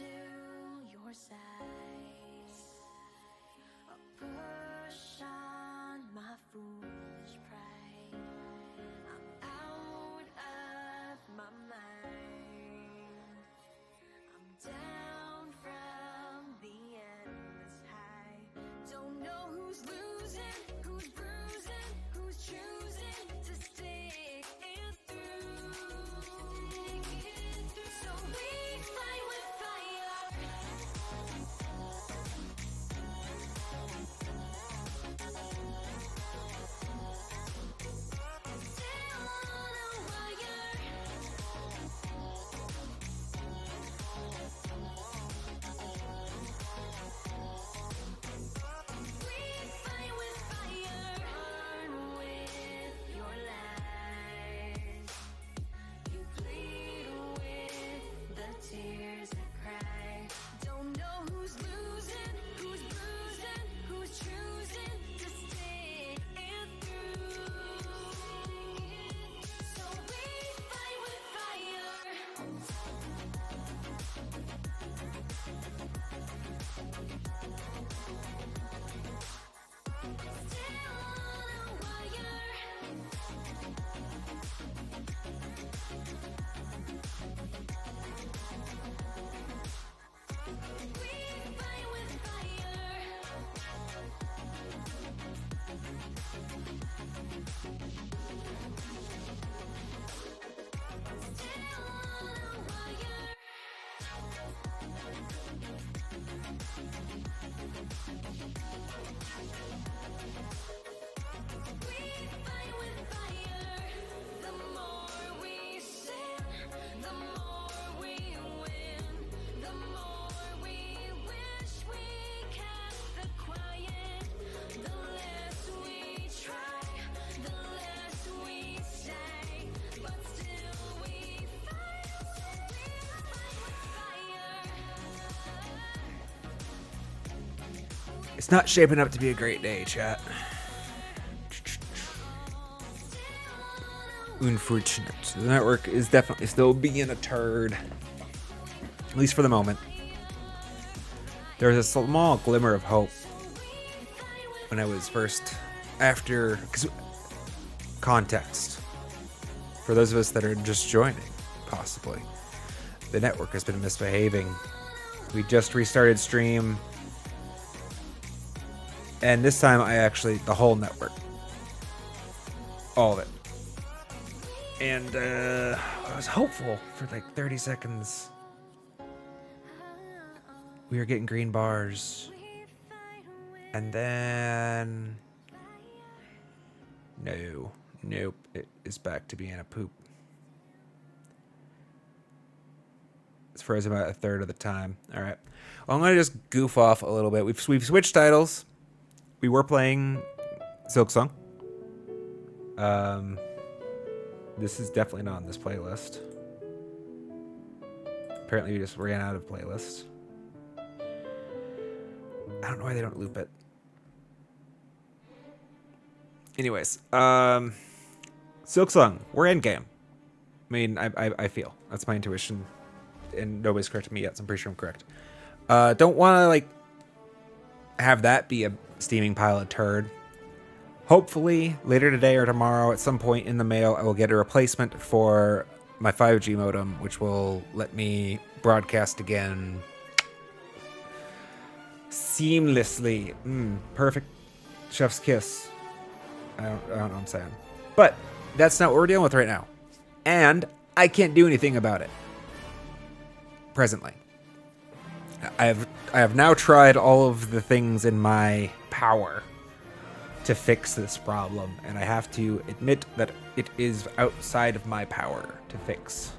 to your side. A push on my foolish pride. I'm out of my mind. I'm down from the endless high. Don't know who's losing, who's bruising, who's choosing to stick it through. So we fight with fire. Still on a wire. We fight with fire. Burn with your lies. You plead with the tears that cry. Don't know who's losing, who's bruising, who's choosing to stick it through. So we fight with fire. Still on a wire. We fight with fire. Still on a wire. We fight with fire. The more we sin, the more we win. The more we wish we kept the quiet. The less we try, the less we say. But still we fight with fire. It's not shaping up to be a great day, chat. Unfortunate. The network is definitely still being a turd. At least for the moment. There's a small glimmer of hope when I was first after, 'cause context for those of us that are just joining, possibly. The network has been misbehaving. We just restarted stream, and this time the whole network, all of it. And I was hopeful for like 30 seconds. We were getting green bars. And then... Nope. It is back to being a poop. It's frozen about a third of the time. All right. Well, I'm going to just goof off a little bit. We've switched titles. We were playing Silksong. This is definitely not on this playlist. Apparently we just ran out of playlists. I don't know why they don't loop it. Anyways, Silksong, we're endgame. I mean, I feel. That's my intuition. And nobody's corrected me yet, so I'm pretty sure I'm correct. Don't want to, like, have that be a steaming pile of turd. Hopefully, later today or tomorrow, at some point in the mail, I will get a replacement for my 5G modem, which will let me broadcast again seamlessly. Perfect chef's kiss. I don't know what I'm saying. But that's not what we're dealing with right now. And I can't do anything about it. Presently. I have now tried all of the things in my power to fix this problem, and I have to admit that it is outside of my power to fix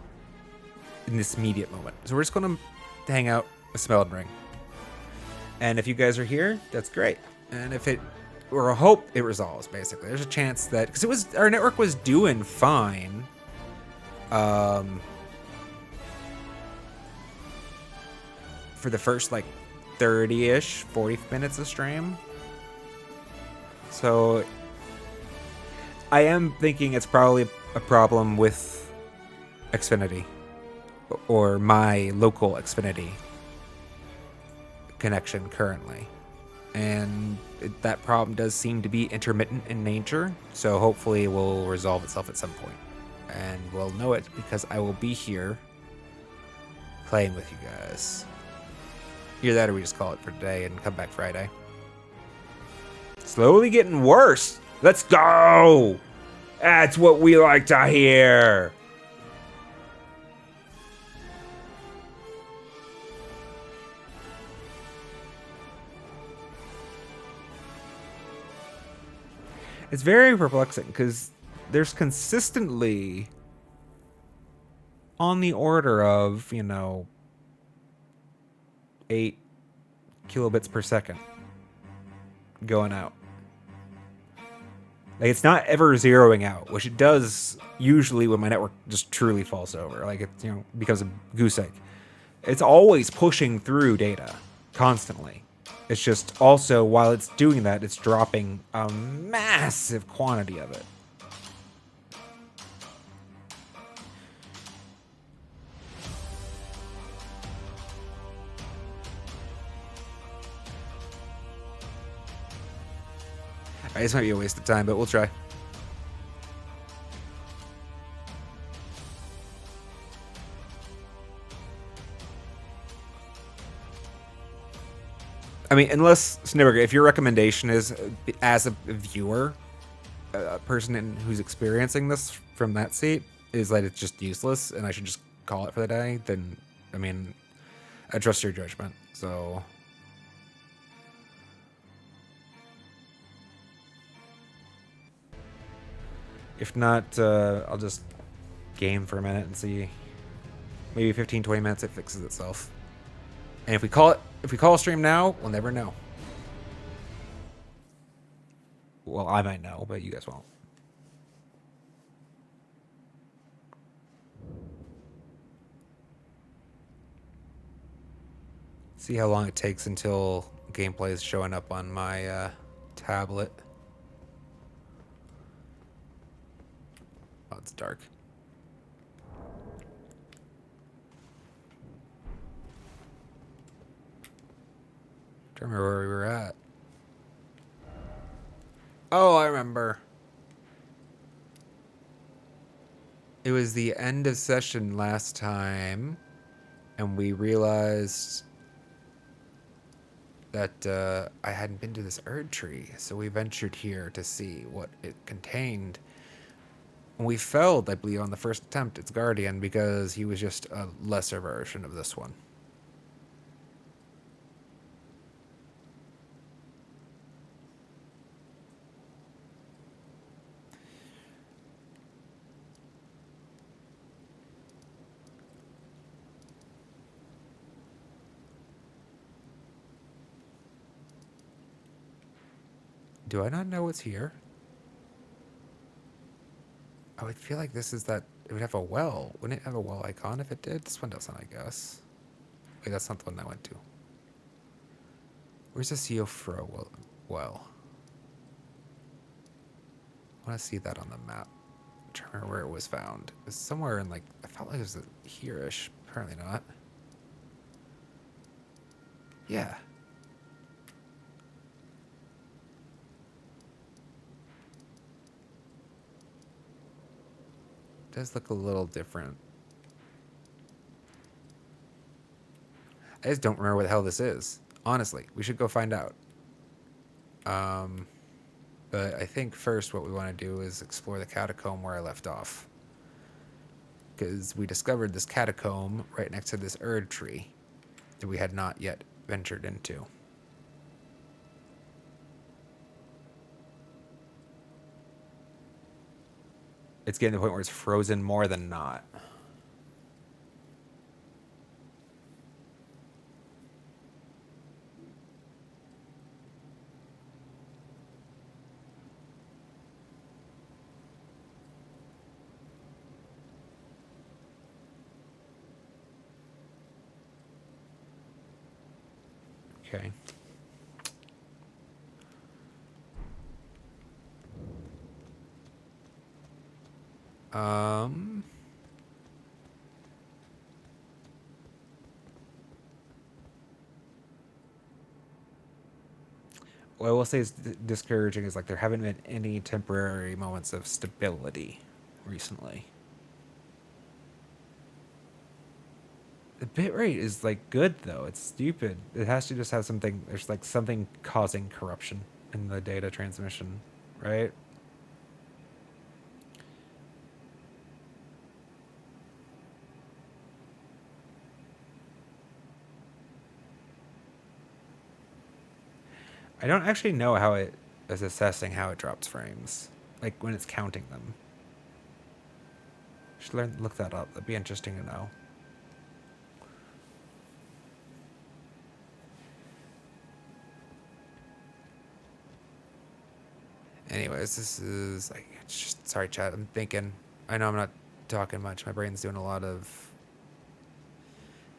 in this immediate moment. So we're just going to hang out a Elden Ring. And if you guys are here, that's great. And if it or a hope it resolves, basically. There's a chance that, because our network was doing fine. For the first like 30-ish, 40 minutes of stream. So I am thinking it's probably a problem with Xfinity or my local Xfinity. connection currently. And that problem does seem to be intermittent in nature, so hopefully it will resolve itself at some point. And we'll know it because I will be here playing with you guys. Either that or we just call it for today and come back Friday. Slowly getting worse. Let's go! That's what we like to hear. It's very perplexing because there's consistently on the order of, 8 kilobits per second going out. Like, it's not ever zeroing out, which it does usually when my network just truly falls over. Like, it becomes a goose egg. It's always pushing through data constantly. It's just also, while it's doing that, it's dropping a massive quantity of it. Alright, this might be a waste of time, but we'll try. I mean, unless, Snibberg, if your recommendation is, as a viewer, a person who's experiencing this from that seat, is that it's just useless and I should just call it for the day, then, I mean, I trust your judgment, so... If not, I'll just game for a minute and see. Maybe 15, 20 minutes it fixes itself. And if we call a stream now, we'll never know. Well, I might know, but you guys won't. See how long it takes until gameplay is showing up on my tablet. Oh, it's dark. Don't remember where we were at. Oh, I remember. It was the end of session last time, and we realized that I hadn't been to this Erd tree, so we ventured here to see what it contained. And we failed, I believe, on the first attempt, its guardian, because he was just a lesser version of this one. Do I not know what's here? I would feel like this is that... It would have a well. Wouldn't it have a well icon if it did? This one doesn't, I guess. Wait, that's not the one I went to. Where's the Seofro well? I want to see that on the map. I'm trying to remember where it was found. It was somewhere in, like... I felt like it was here-ish. Apparently not. Yeah. It does look a little different. I just don't remember what the hell this is. Honestly, we should go find out. But I think first what we want to do is explore the catacomb where I left off. Because we discovered this catacomb right next to this Erd tree that we had not yet ventured into. It's getting to the point where it's frozen more than not. Okay. what I will say is discouraging is like there haven't been any temporary moments of stability recently. The bitrate is like good though. It's stupid. It has to just have something. There's like something causing corruption in the data transmission, right? I don't actually know how it is assessing how it drops frames, like when it's counting them. Should look that up. That'd be interesting to know. Anyways, this is like, it's just, sorry, chat. I'm thinking. I know I'm not talking much. My brain's doing a lot of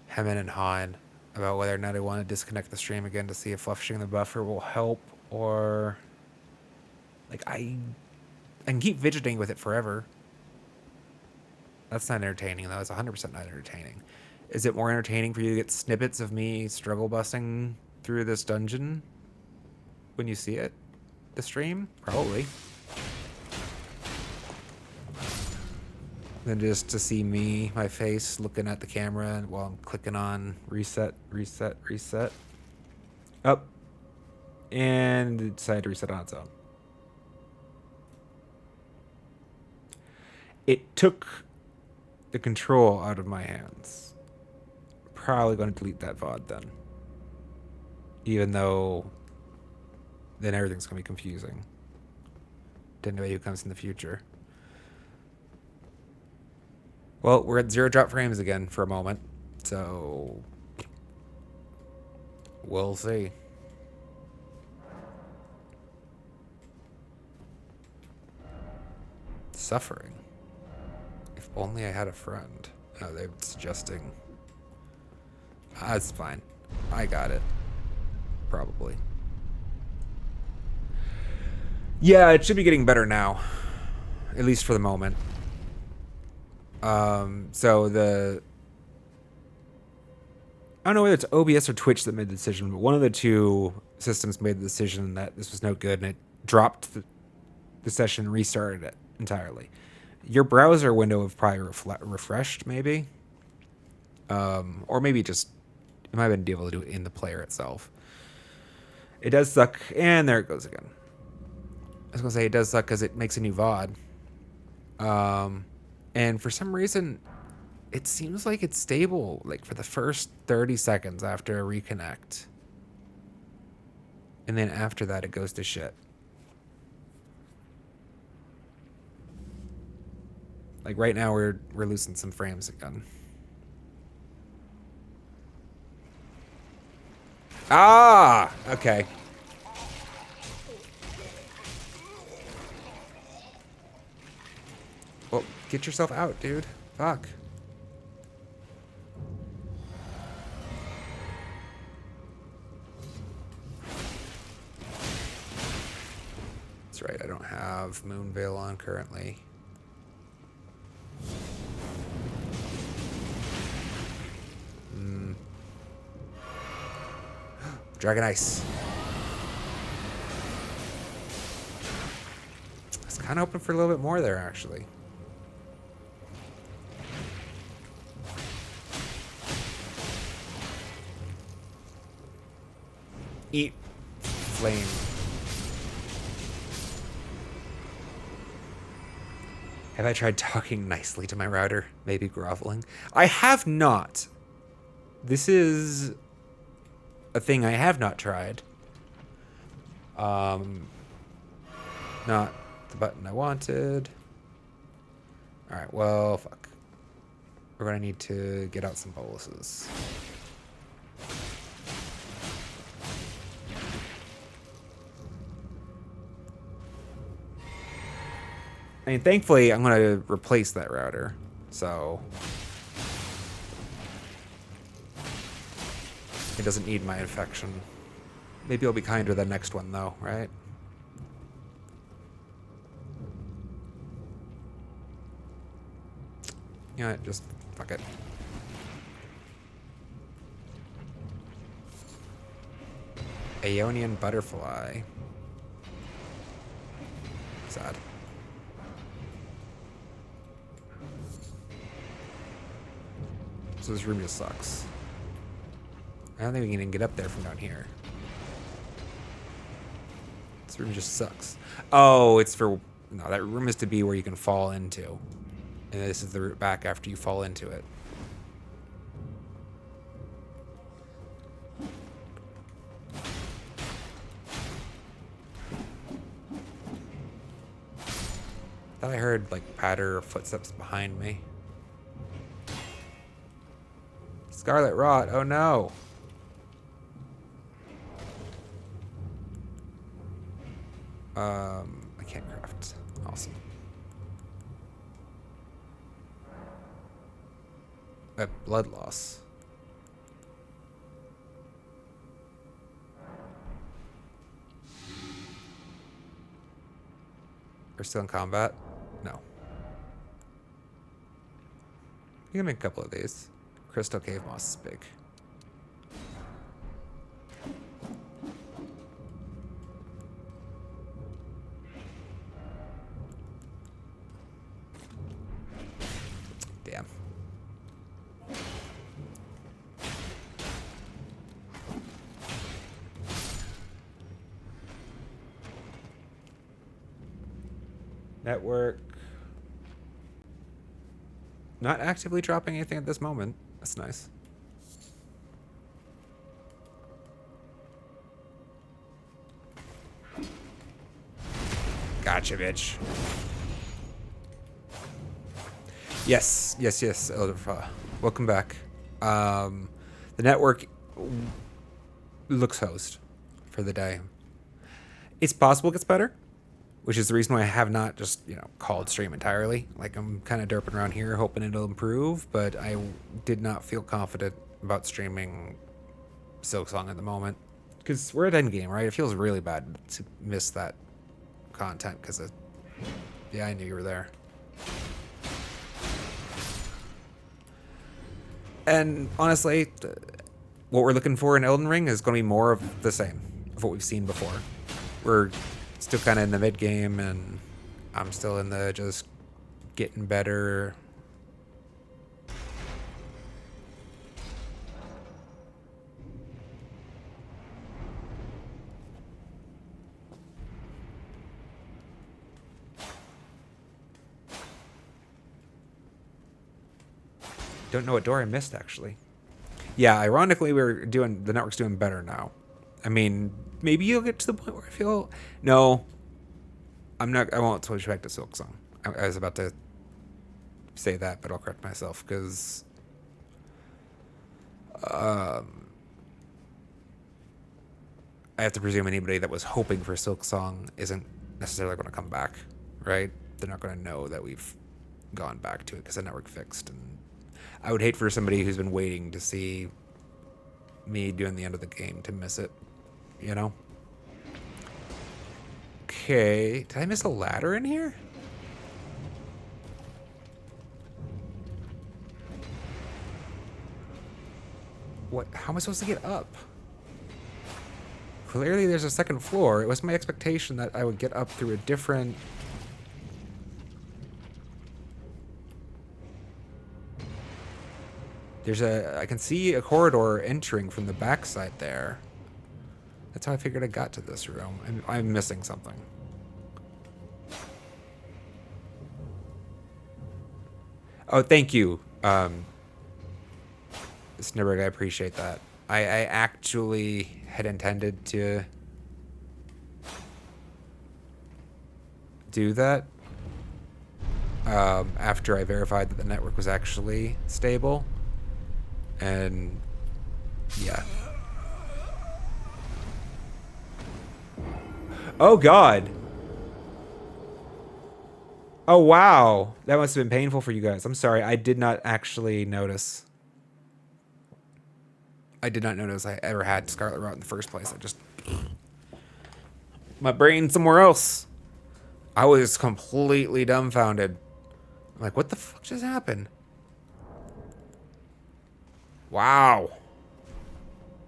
hemming and hawing about whether or not I want to disconnect the stream again to see if flushing the buffer will help, or like I can keep fidgeting with it forever. That's not entertaining though. It's 100% not entertaining. Is it more entertaining for you to get snippets of me struggle busting through this dungeon when you see it? The stream? Probably. Than just to see me, my face, looking at the camera while I'm clicking on reset, reset, reset. Up. And it decided to reset on its own. It took the control out of my hands. Probably going to delete that VOD then. Even though then everything's going to be confusing to anybody who comes in the future. Well, we're at 0 drop frames again for a moment, so we'll see. Suffering. If only I had a friend. Oh, they're suggesting. That's fine. I got it. Probably. Yeah, it should be getting better now. At least for the moment. So I don't know whether it's OBS or Twitch that made the decision, but one of the two systems made the decision that this was no good, and it dropped the session, restarted it entirely. Your browser window have probably refreshed, maybe. Or maybe just, it might have been able to do it in the player itself. It does suck, and there it goes again. I was gonna say it does suck because it makes a new VOD. And for some reason, it seems like it's stable, like for the first 30 seconds after a reconnect. And then after that, it goes to shit. Like right now, we're losing some frames again. Ah, okay. Well, get yourself out, dude. Fuck. That's right, I don't have Moonveil on currently. Dragon Ice. I was kind of hoping for a little bit more there, actually. Eat flame. Have I tried talking nicely to my router? Maybe groveling? I have not. This is a thing I have not tried. Not the button I wanted. Alright, well, fuck. We're gonna need to get out some boluses. I mean, thankfully, I'm going to replace that router, so it doesn't need my infection. Maybe I'll be kind to the next one, though, right? You know what, just fuck it. Aeonian butterfly. Sad. So this room just sucks. I don't think we can even get up there from down here. This room just sucks. Oh, it's for... No, that room is to be where you can fall into. And this is the route back after you fall into it. Thought I heard, like, patter or footsteps behind me. Scarlet Rot, oh no! I can't craft. Awesome. Blood loss. We're still in combat? No. You can make a couple of these. Crystal Cave Moss is big. Damn. Network. Not actively dropping anything at this moment. That's nice. Gotcha, bitch. Yes, yes, yes. Elderfa. Welcome back. The network looks host for the day. It's possible it gets better, which is the reason why I have not just, called stream entirely. Like, I'm kind of derping around here, hoping it'll improve, but I did not feel confident about streaming Silksong at the moment. Because we're at endgame, right? It feels really bad to miss that content, because, yeah, I knew you were there. And honestly, what we're looking for in Elden Ring is going to be more of the same of what we've seen before. We're still kind of in the mid game, and I'm still in the just getting better. Don't know what door I missed, actually. Yeah, ironically, the network's doing better now. I mean, maybe you'll get to the point where I feel... No. I won't switch back to Silksong. I was about to say that, but I'll correct myself, because... I have to presume anybody that was hoping for Silksong isn't necessarily going to come back, right? They're not going to know that we've gone back to it because the network fixed. And I would hate for somebody who's been waiting to see me doing the end of the game to miss it, Okay, did I miss a ladder in here? What? How am I supposed to get up? Clearly there's a second floor. It was my expectation that I would get up through a different... I can see a corridor entering from the backside there. That's how I figured I got to this room. I'm missing something. Oh, thank you, Snibberg. I appreciate that. I actually had intended to do that after I verified that the network was actually stable. And yeah. Oh God. Oh wow. That must have been painful for you guys. I'm sorry. I did not actually notice. I did not notice I ever had Scarlet Rot in the first place. I just... My brain somewhere else. I was completely dumbfounded. I'm like, what the fuck just happened? Wow.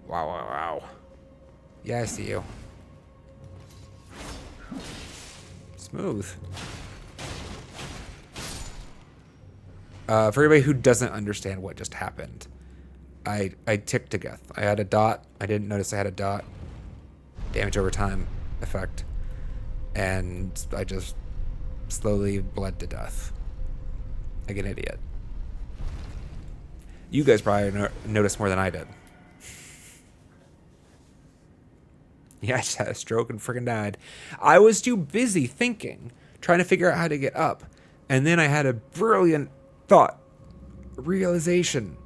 Wow, wow, wow. Yeah, I see you. Smooth. For everybody who doesn't understand what just happened, I ticked to death. I had a dot. I didn't notice I had a dot. Damage over time effect. And I just slowly bled to death. Like an idiot. You guys probably noticed more than I did. Yeah, I just had a stroke and freaking died. I was too busy thinking, trying to figure out how to get up. And then I had a brilliant thought, realization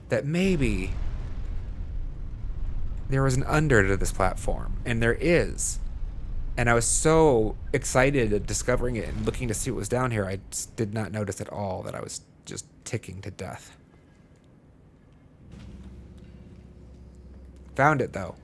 that maybe there was an under to this platform. And there is. And I was so excited at discovering it and looking to see what was down here, I just did not notice at all that I was just ticking to death. Found it, though.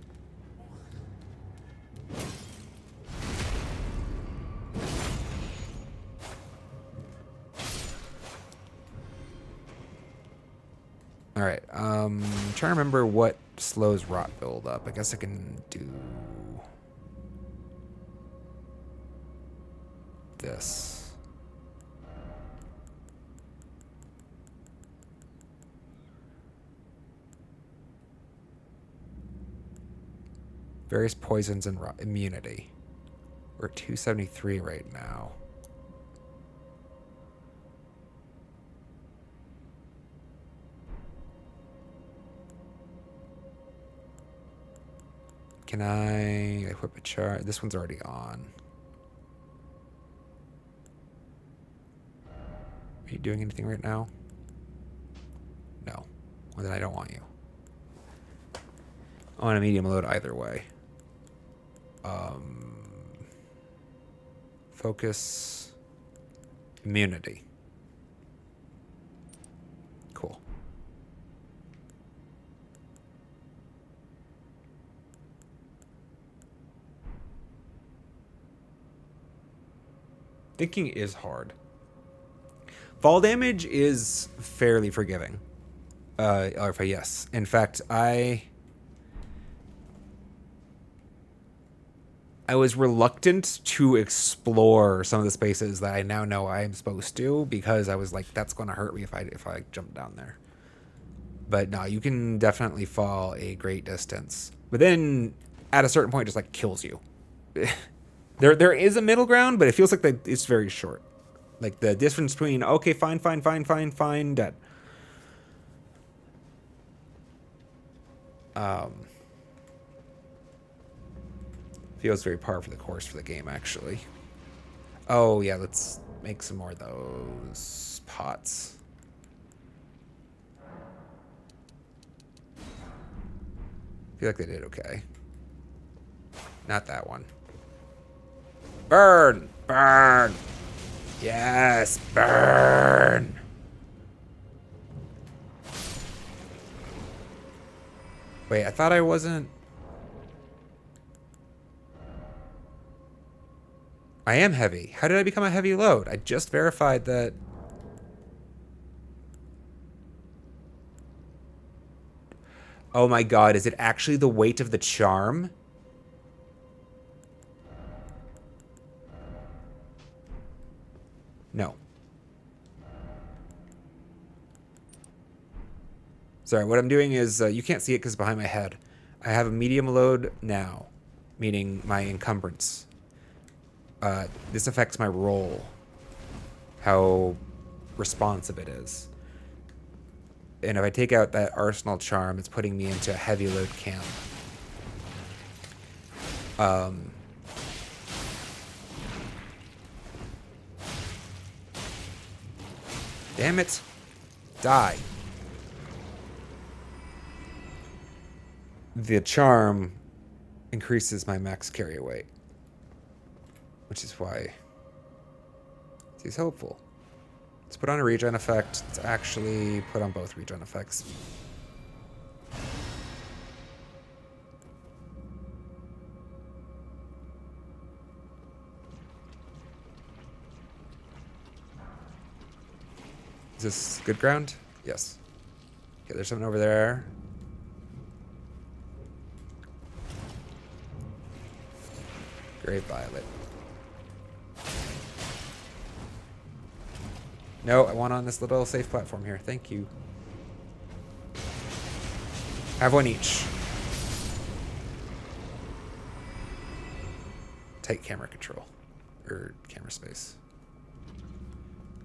Alright, trying to remember what slows rot build up. I guess I can do this. Various poisons and rot immunity. We're at 273 right now. Can I equip a chart? This one's already on. Are you doing anything right now? No. Well, then I don't want you. I want a medium load either way. Focus. Immunity. Cool. Thinking is hard. Fall damage is fairly forgiving. Yes. In fact, I was reluctant to explore some of the spaces that I now know I am supposed to because I was like, that's going to hurt me if I jump down there. But no, you can definitely fall a great distance. But then at a certain point, it just like kills you. There is a middle ground, but it feels like it's very short. Like the difference between, okay, fine, dead. Feels very par for the course for the game, actually. Oh, yeah, let's make some more of those pots. Feel like they did okay. Not that one. Burn! Burn! Yes, burn! Wait, I thought I wasn't... I am heavy. How did I become a heavy load? I just verified that... Oh my god, is it actually the weight of the charm? No. Sorry, what I'm doing is, you can't see it because it's behind my head. I have a medium load now, meaning my encumbrance. This affects my roll, how responsive it is. And if I take out that arsenal charm, it's putting me into a heavy load camp. Damn it. Die. The charm increases my max carry weight, which is why he's hopeful. Let's put on a regen effect. Let's actually put on both regen effects. Is this good ground? Yes. Okay, there's something over there. Grave Violet. No, I want on this little safe platform here. Thank you. Have one each. Tight camera control. Or camera space.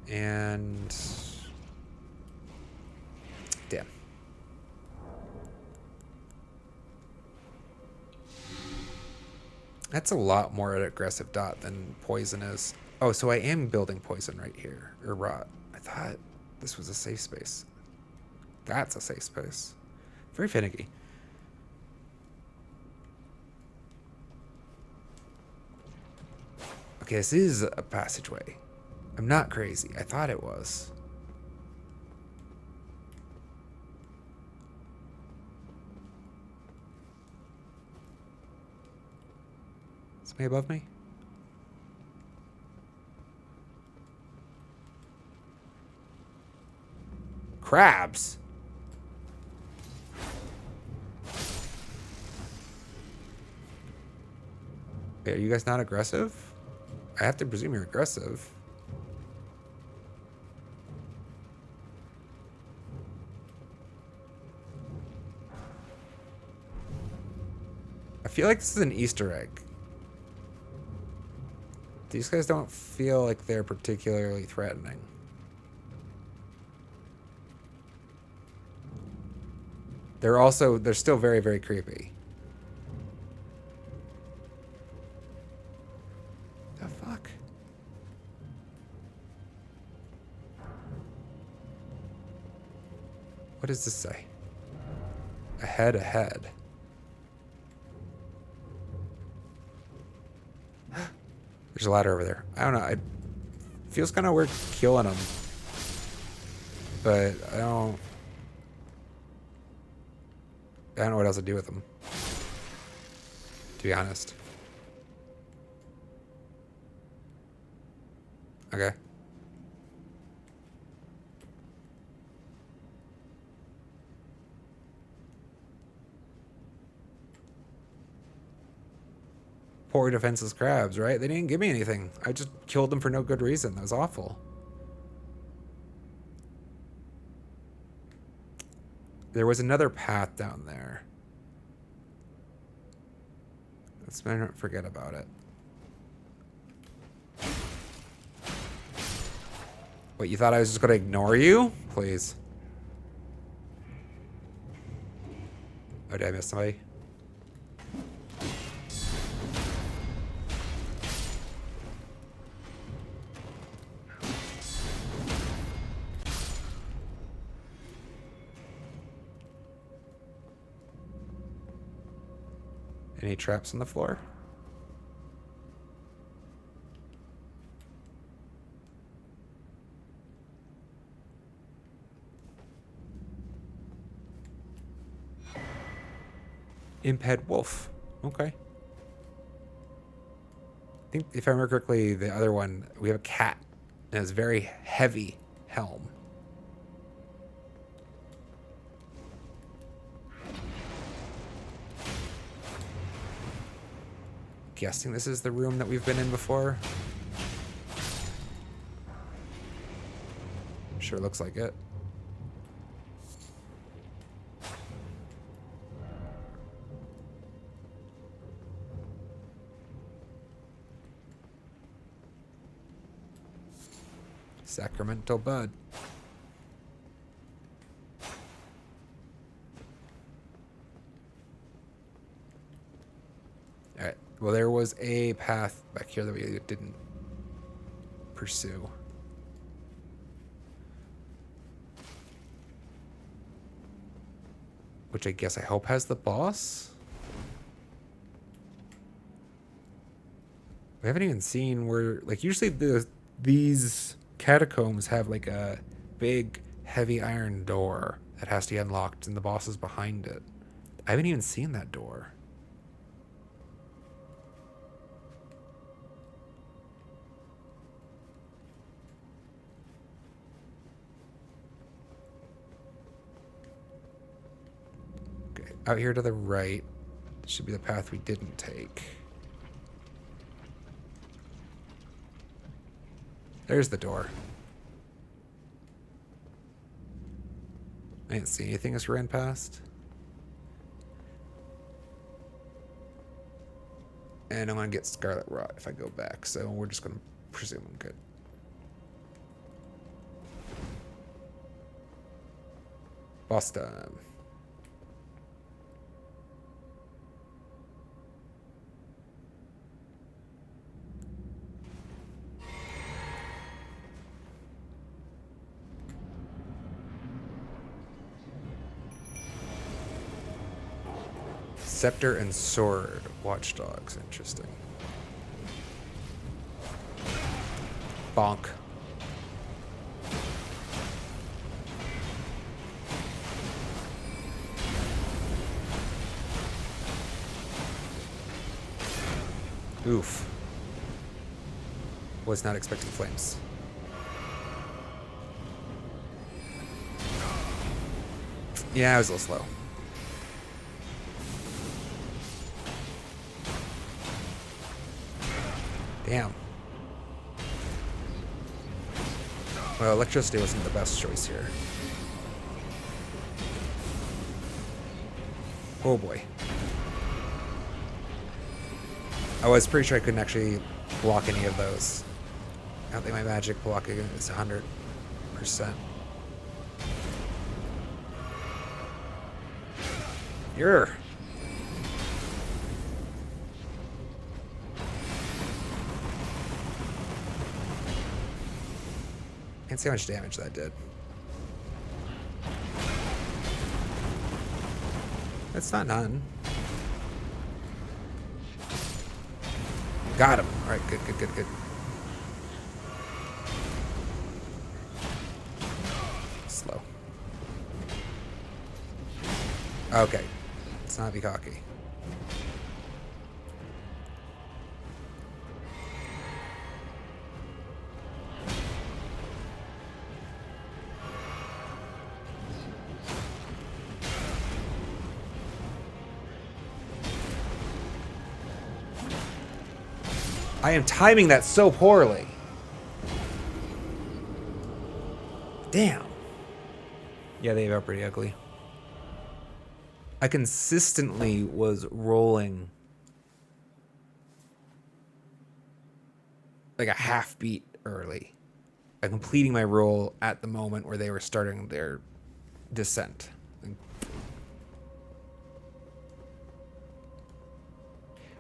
And... damn. That's a lot more aggressive dot than poison is. Oh, so I am building poison right here. Or rot. I thought this was a safe space. That's a safe space. Very finicky. Okay, this is a passageway. I'm not crazy. I thought it was. Somebody above me? Crabs? Are you guys not aggressive? I have to presume you're aggressive. I feel like this is an Easter egg. These guys don't feel like they're particularly threatening. They're still very, very creepy. The fuck? What does this say? Ahead, ahead. There's a ladder over there. I don't know. It feels kind of weird killing them. But I don't know what else to do with them. To be honest. Okay. Poor defenseless crabs, right? They didn't give me anything. I just killed them for no good reason. That was awful. There was another path down there. Let's not forget about it. What, you thought I was just going to ignore you? Please. Oh, did I miss somebody? Any traps on the floor? Imped wolf. Okay. I think if I remember correctly, the other one, we have a cat. And it's a very heavy helm. Guessing this is the room that we've been in before. Sure looks like it. Sacramental bud. Alright. Well, there was a path back here that we didn't pursue. Which I guess I hope has the boss. We haven't even seen where, like, usually these catacombs have like a big heavy iron door that has to be unlocked and the boss is behind it. I haven't even seen that door. Okay, out here to the right should be the path we didn't take. There's the door. I didn't see anything as we ran past. And I'm going to get Scarlet Rot if I go back, so we're just going to presume I'm good. Boss time. Scepter and Sword. Watchdogs. Interesting. Bonk. Oof. Was not expecting flames. Yeah, I was a little slow. Damn. Well, electricity wasn't the best choice here. Oh boy. I was pretty sure I couldn't actually block any of those. I don't think my magic blocking is 100%. You're. Can't see how much damage that did. That's not none. Got him. All right, good, good, good, good. Slow. Okay. Let's not be cocky. I am timing that so poorly. Damn. Yeah, they are pretty ugly. I consistently was rolling like a half beat early. I'm completing my roll at the moment where they were starting their descent.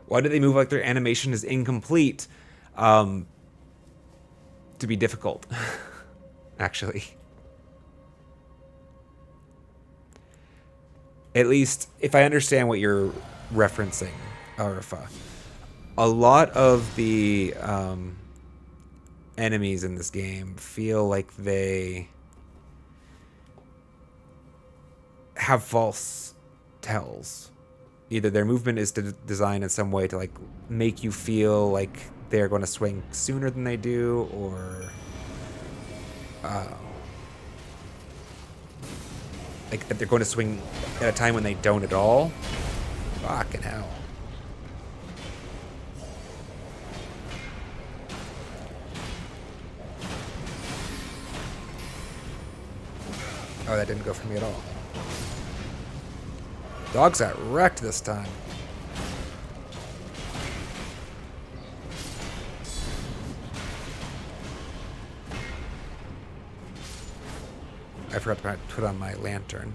Why did they move like their animation is incomplete? To be difficult, actually. At least, if I understand what you're referencing, Arifa, a lot of the enemies in this game feel like they have false tells. Either their movement is designed in some way to like make you feel like they're going to swing sooner than they do, or like that they're going to swing at a time when they don't at all. Fucking hell. Oh, that didn't go for me at all. Dogs got wrecked this time. I forgot to put on my lantern.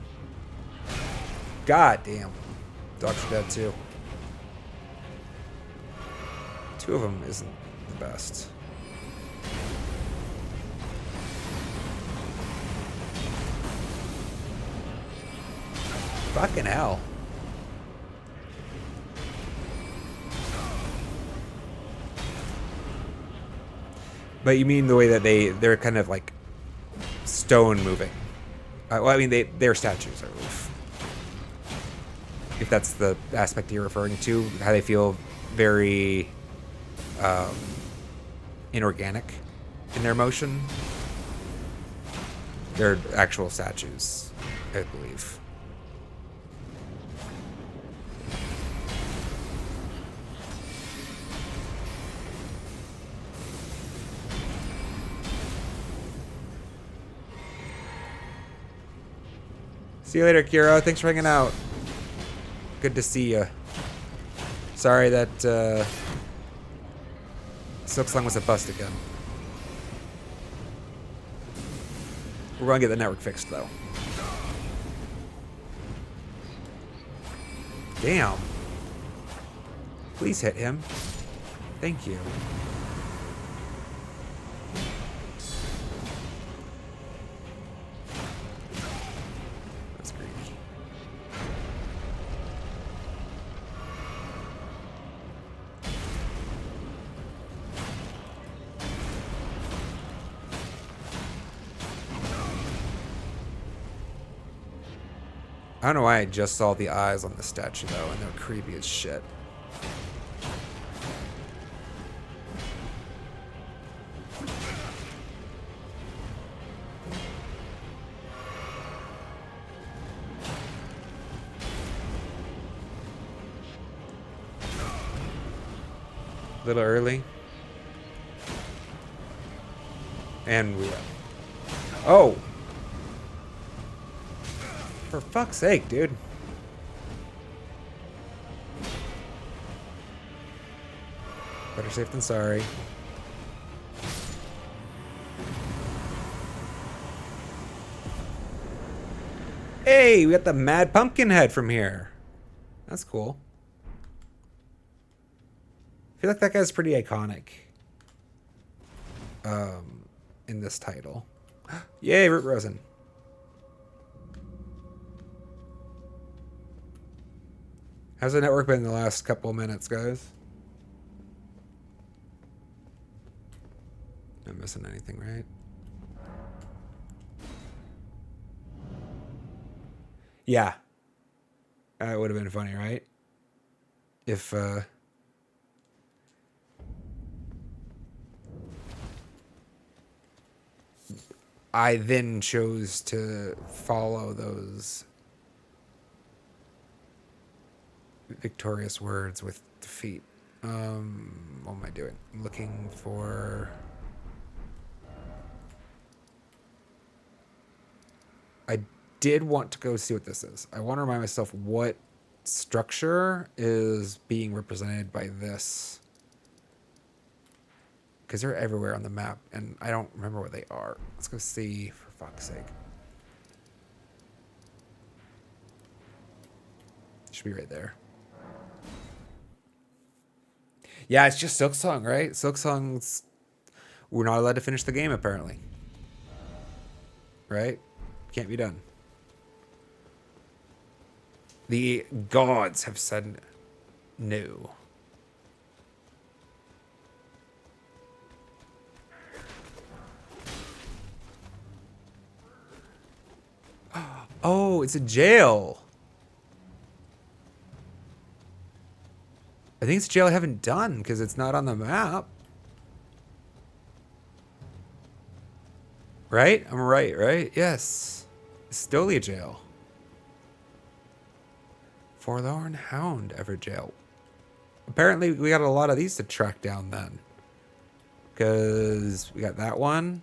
God damn. Dogs are dead too. Two of them isn't the best. Fucking hell. But you mean the way that they're kind of like stone moving? Well, I mean they're statues, if that's the aspect you're referring to. How they feel very inorganic in their motion. They're actual statues, I believe. See you later, Kiro. Thanks for hanging out. Good to see you. Sorry that Silksong was a bust again. We're gonna get the network fixed though. Damn. Please hit him. Thank you. That's greedy. I don't know why I just saw the eyes on the statue though, and they're creepy as shit. A little early. And we oh! For fuck's sake, dude. Better safe than sorry. Hey, we got the Mad Pumpkin head from here. That's cool. I feel like that guy's pretty iconic. In this title. Yay, Root Rosin. How's the network been in the last couple of minutes, guys? Not missing anything, right? Yeah. It would have been funny, right? If, I then chose to follow those victorious words with defeat. What am I doing? I'm looking for... I did want to go see what this is. I want to remind myself what structure is being represented by this. Because they're everywhere on the map, and I don't remember what they are. Let's go see, for fuck's sake. Should be right there. Yeah, it's just Silksong, right? Silksong's... We're not allowed to finish the game, apparently. Right? Can't be done. The gods have said no. Oh, it's a jail. I think it's a jail I haven't done because it's not on the map. Right? I'm right, right? Yes. Estolia jail. Forlorn Hound Ever jail. Apparently we got a lot of these to track down then. Because we got that one.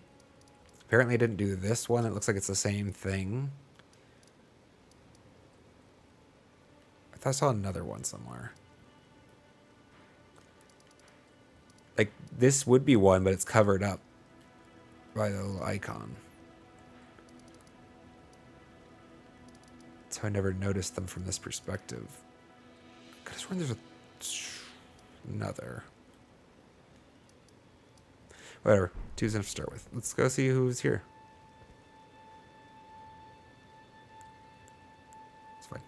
Apparently I didn't do this one. It looks like it's the same thing. I thought I saw another one somewhere. Like, this would be one, but it's covered up by the little icon. So I never noticed them from this perspective. I just wonder there's another. Whatever. Two's enough to start with. Let's go see who's here. It's fine.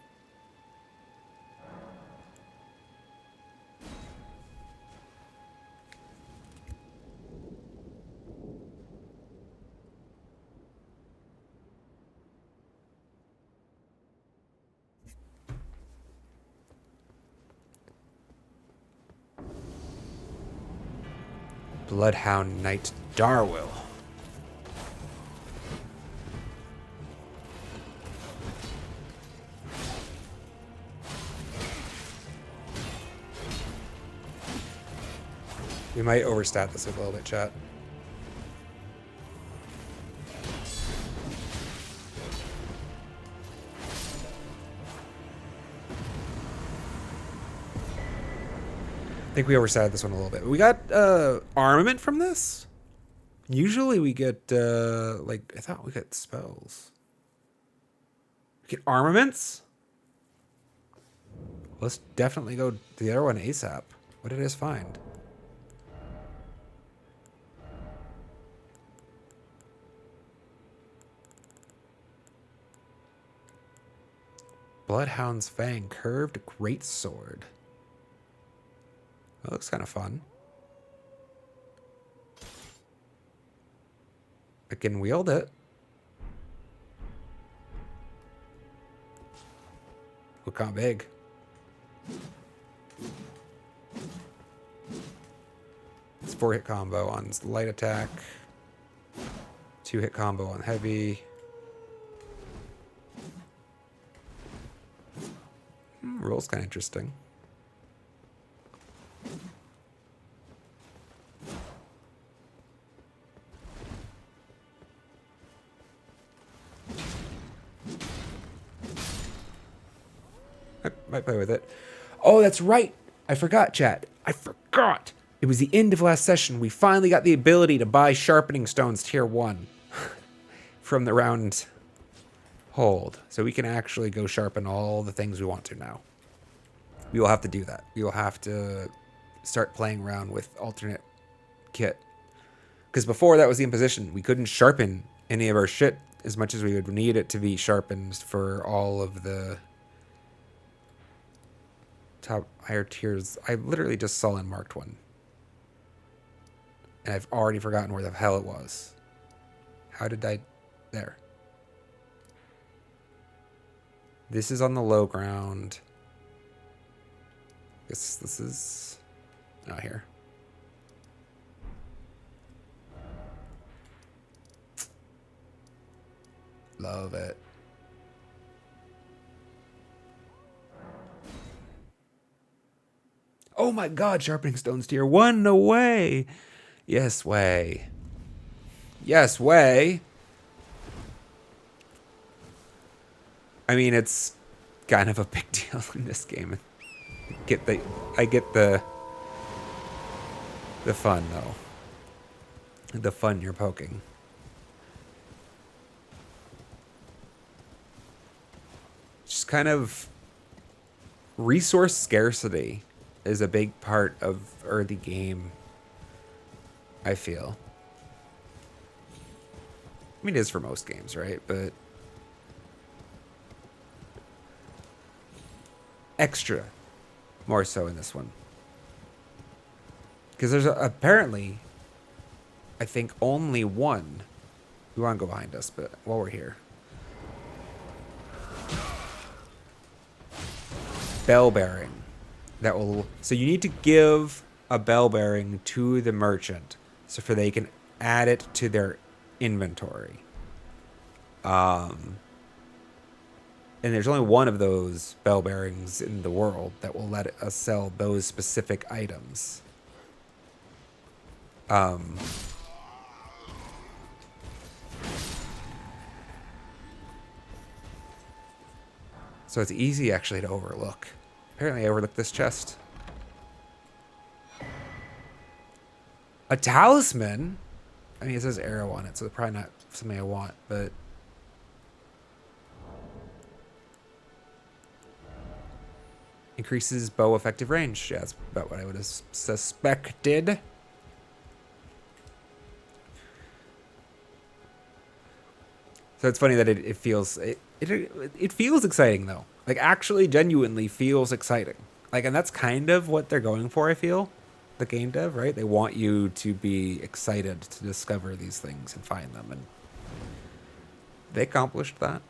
Bloodhound Knight Darwill. We might overstat this a little bit, chat. I think we oversatted this one a little bit. We got armament from this. Usually we get like I thought we got spells. We get armaments. Let's definitely go to the other one ASAP. What did I just find? Bloodhound's Fang, curved great sword. That looks kind of fun. I can wield it. Look how big. It's 4-hit combo on light attack. 2-hit combo on heavy. Roll's kind of interesting. I might play with it. Oh, that's right. I forgot, chat. I forgot. It was the end of last session. We finally got the ability to buy sharpening stones tier 1 from the round hold. So we can actually go sharpen all the things we want to now. We will have to do that. We will have to start playing around with alternate kit. Because before that was the imposition. We couldn't sharpen any of our shit as much as we would need it to be sharpened for all of the top higher tiers. I literally just saw and marked one. And I've already forgotten where the hell it was. How did I... There. This is on the low ground. Guess this is... Not here. Love it. Oh my god, sharpening stones tier 1, no way. Yes, way. Yes, way. I mean, it's kind of a big deal in this game. I get the fun though. The fun you're poking. Just kind of resource scarcity is a big part of early game, I feel. I mean, it is for most games, right? But extra more so in this one. Because there's apparently, I think, only one. We want to go behind us, but while we're here. Bell bearing. That will... So you need to give a bell bearing to the merchant so for they can add it to their inventory. And there's only one of those bell bearings in the world that will let us sell those specific items. So it's easy actually to overlook. Apparently I overlooked this chest. A talisman? I mean, it says arrow on it, so it's probably not something I want, but... Increases bow effective range. Yeah, that's about what I would have suspected. So it's funny that it feels... It feels exciting, though. Like, actually, genuinely feels exciting. Like, and that's kind of what they're going for, I feel. The game dev, right? They want you to be excited to discover these things and find them. And they accomplished that.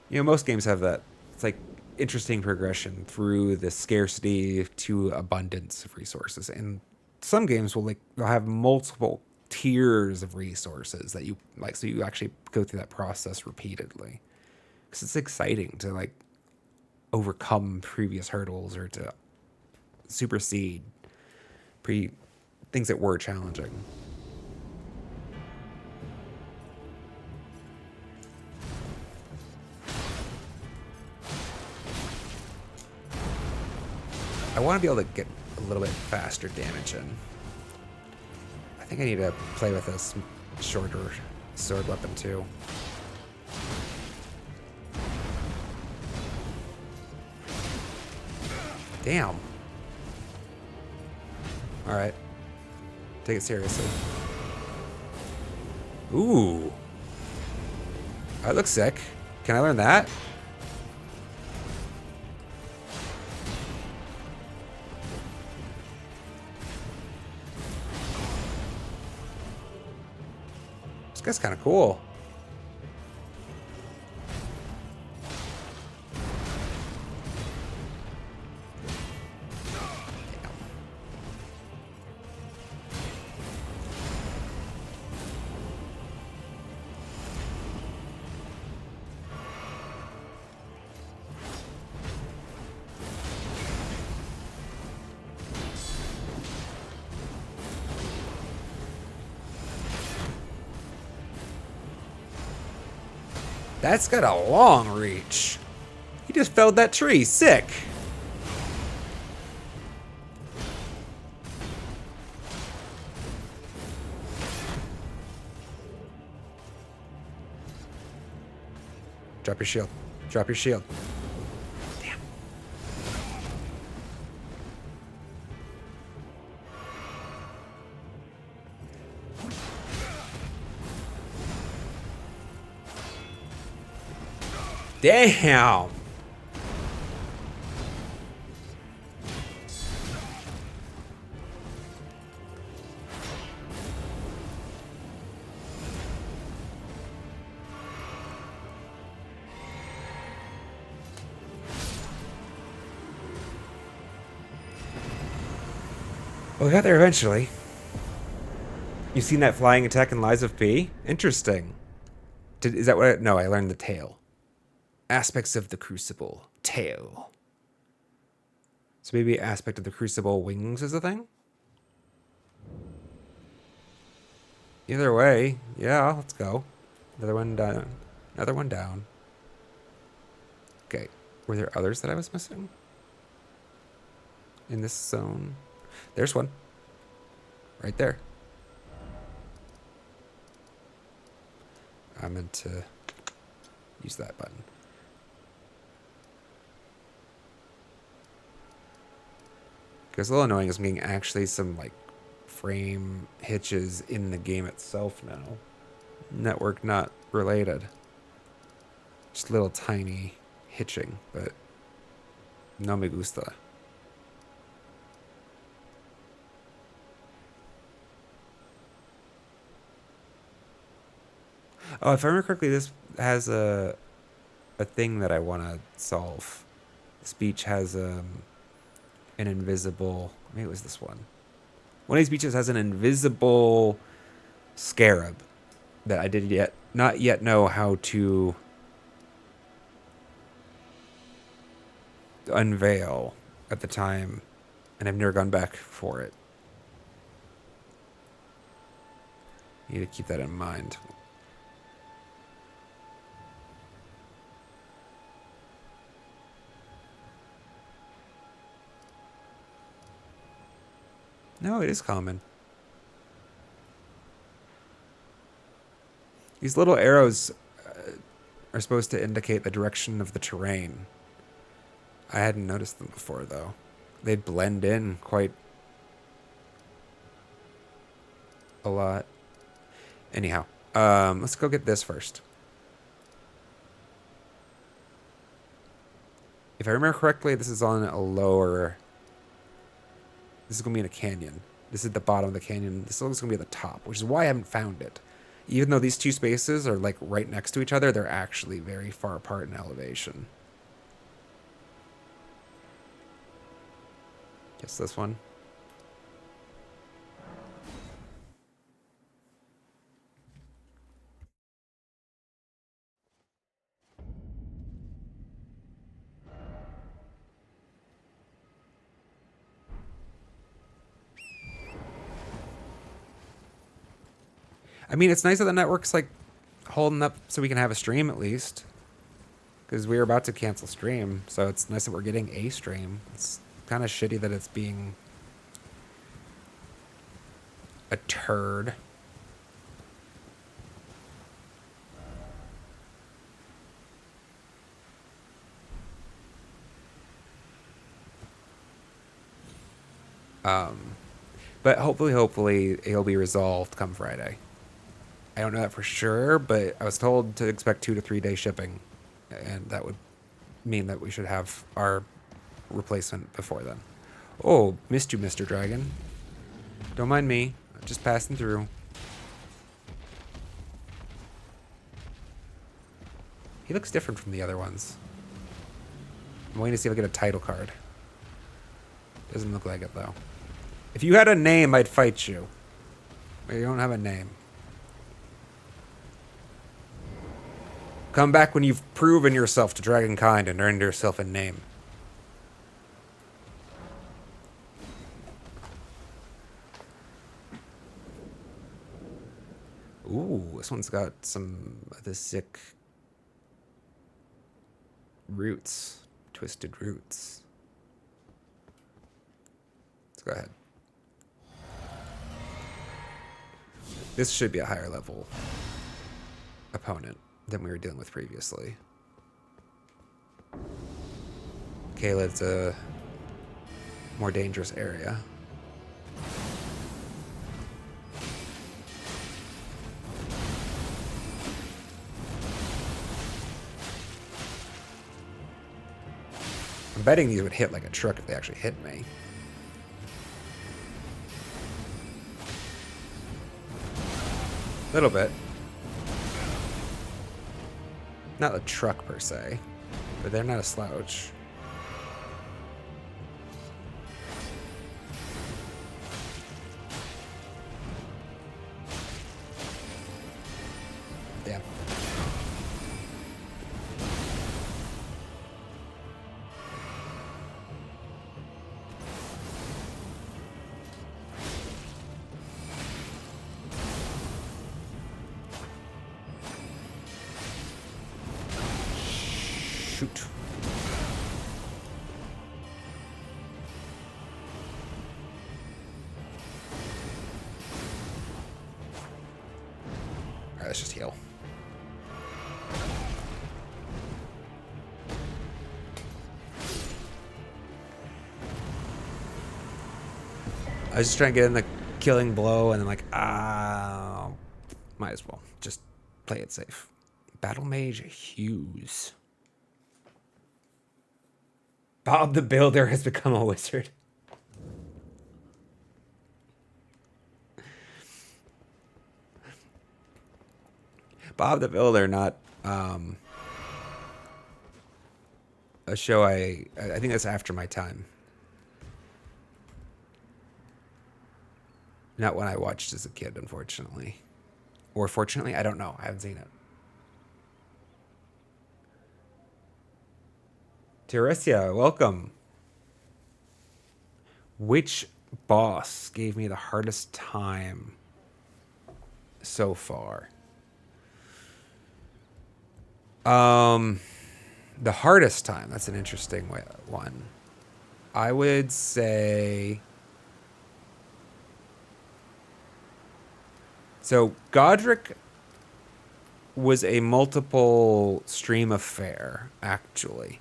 You know, most games have that. It's like interesting progression through the scarcity to abundance of resources. And some games will they'll have multiple tiers of resources that you like, so you actually go through that process repeatedly. Because it's exciting to like overcome previous hurdles or to supersede things that were challenging. I want to be able to get a little bit faster damage in. I think I need to play with this shorter sword weapon too. Damn. Alright. Take it seriously. Ooh. That looks sick. Can I learn that? This guy's kind of cool. That's got a long reach. He just felled that tree. Sick. Drop your shield. Drop your shield. Damn. Damn. Well, we got there eventually. You seen that flying attack in Lies of P? Interesting. Is that what no, I learned the tail. Aspects of the Crucible. Tail. So maybe aspect of the Crucible wings is a thing? Either way, yeah, let's go. Another one down. Another one down. Okay. Were there others that I was missing? In this zone? There's one. Right there. I meant to use that button. It's a little annoying is I'm getting actually some like frame hitches in the game itself now. Network not related. Just little tiny hitching, but no me gusta. Oh, if I remember correctly, this has a thing that I want to solve. Speech has an invisible. Maybe it was this one. One of these beaches has an invisible scarab that I did not yet know how to unveil at the time, and I've never gone back for it. Need to keep that in mind. No, it is common. These little arrows are supposed to indicate the direction of the terrain. I hadn't noticed them before, though. They blend in quite a lot. Anyhow, let's go get this first. If I remember correctly, this is on a lower... This is going to be in a canyon. This is the bottom of the canyon. This looks going to be at the top, which is why I haven't found it. Even though these two spaces are like right next to each other, they're actually very far apart in elevation. Guess this one. I mean, it's nice that the network's like holding up so we can have a stream at least. Because we were about to cancel stream, so it's nice that we're getting a stream. It's kind of shitty that it's being a turd. But hopefully it'll be resolved come Friday. I don't know that for sure, but I was told to expect 2 to 3 day shipping, and that would mean that we should have our replacement before then. Oh, missed you, Mr. Dragon. Don't mind me. Just passing through. He looks different from the other ones. I'm waiting to see if I get a title card. Doesn't look like it, though. If you had a name, I'd fight you. But you don't have a name. Come back when you've proven yourself to Dragonkind and earned yourself a name. Ooh, this one's got some of the sick roots. Twisted roots. Let's go ahead. This should be a higher level opponent than we were dealing with previously. Caelid's a more dangerous area. I'm betting these would hit like a truck if they actually hit me. A little bit. Not a truck per se, but they're not a slouch. Damn. Shoot. Alright, let's just heal. I was just trying to get in the killing blow and then like, might as well just play it safe. Battle Mage Hughes. Bob the Builder has become a wizard. Bob the Builder, not a show I think that's after my time. Not one I watched as a kid, unfortunately. Or fortunately, I don't know. I haven't seen it. Teresia, welcome. Which boss gave me the hardest time so far? The hardest time. That's an interesting one. I would say. So Godric was a multiple stream affair, actually.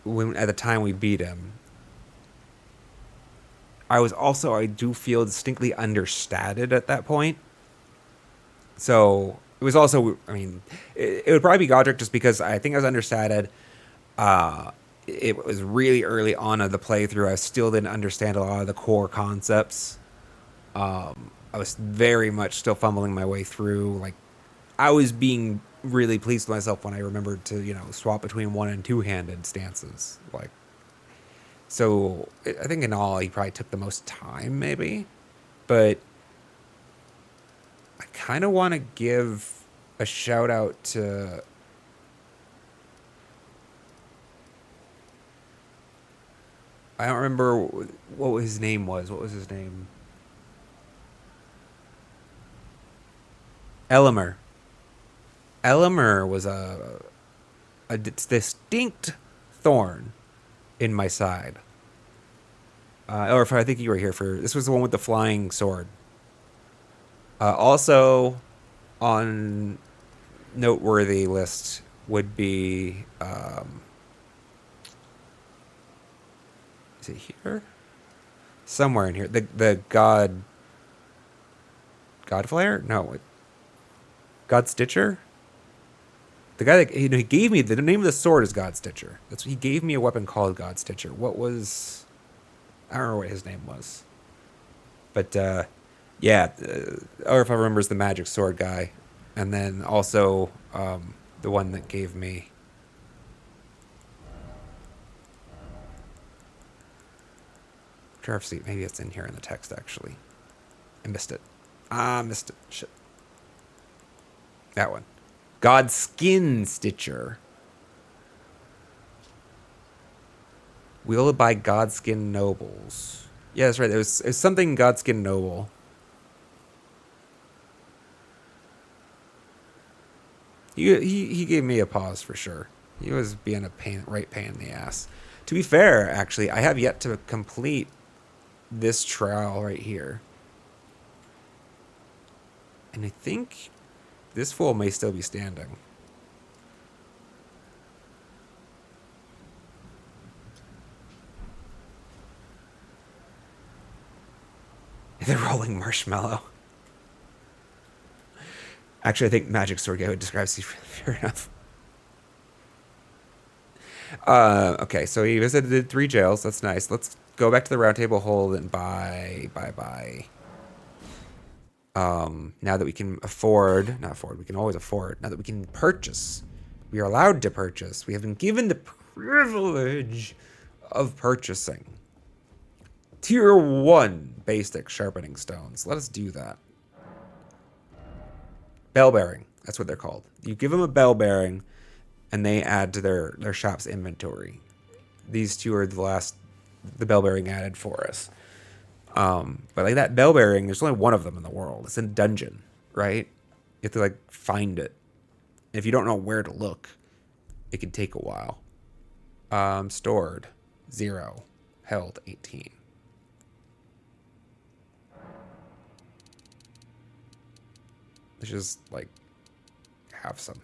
When at the time we beat him, I do feel distinctly understated at that point. So it was also, I mean, it would probably be Godric just because I think I was understated. It was really early on in the playthrough. I still didn't understand a lot of the core concepts. I was very much still fumbling my way through. Like, I was being really pleased with myself when I remembered to, swap between one and two-handed stances. Like, so I think in all, he probably took the most time, maybe. But I kind of want to give a shout out to I don't remember what his name was. What was his name? Elimer. Elimer was a distinct thorn in my side. Or if I think you were here for this was the one with the flying sword. Also on noteworthy list would be is it here? Somewhere in here. The Godflayer? No, God Stitcher? The guy that he gave me the name of the sword is God Stitcher. That's he gave me a weapon called God Stitcher. What was I don't remember what his name was. But yeah, or if I remember, is the magic sword guy, and then also the one that gave me. Draft seat. Maybe it's in here in the text. Actually, I missed it. Ah, missed it. Shit. That one. God Skin Stitcher. Wielded by Godskin nobles. Yeah, that's right. It was something Godskin noble. He gave me a pause for sure. He was being a right pain in the ass. To be fair, actually, I have yet to complete this trial right here. And I think this fool may still be standing. The rolling marshmallow. Actually, I think Magic Sword Guy would describe Steve fair enough. Okay, so he visited 3 jails. That's nice. Let's go back to the round table hold and buy. Now that we can afford, not afford, we can always afford. Now that we can purchase, we are allowed to purchase. We have been given the privilege of purchasing. Tier 1 basic sharpening stones. Let us do that. Bell bearing. That's what they're called. You give them a bell bearing, and they add to their shop's inventory. These two are the bell bearing added for us. But like that bell bearing, there's only one of them in the world. It's in a dungeon, right? You have to like find it. And if you don't know where to look, it can take a while. Stored 0, held 18. Let's just like have some.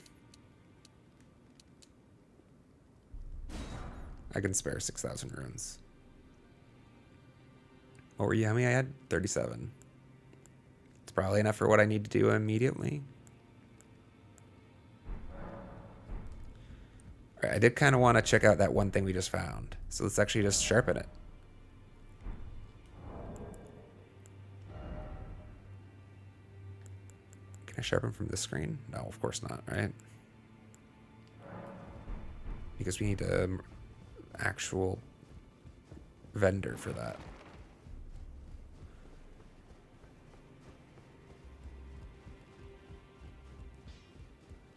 I can spare 6,000 runes. What were you? How many I had? 37. It's probably enough for what I need to do immediately. All right, I did kind of want to check out that one thing we just found. So let's actually just sharpen it. Can I sharpen from this screen? No, of course not, right? Because we need an actual vendor for that.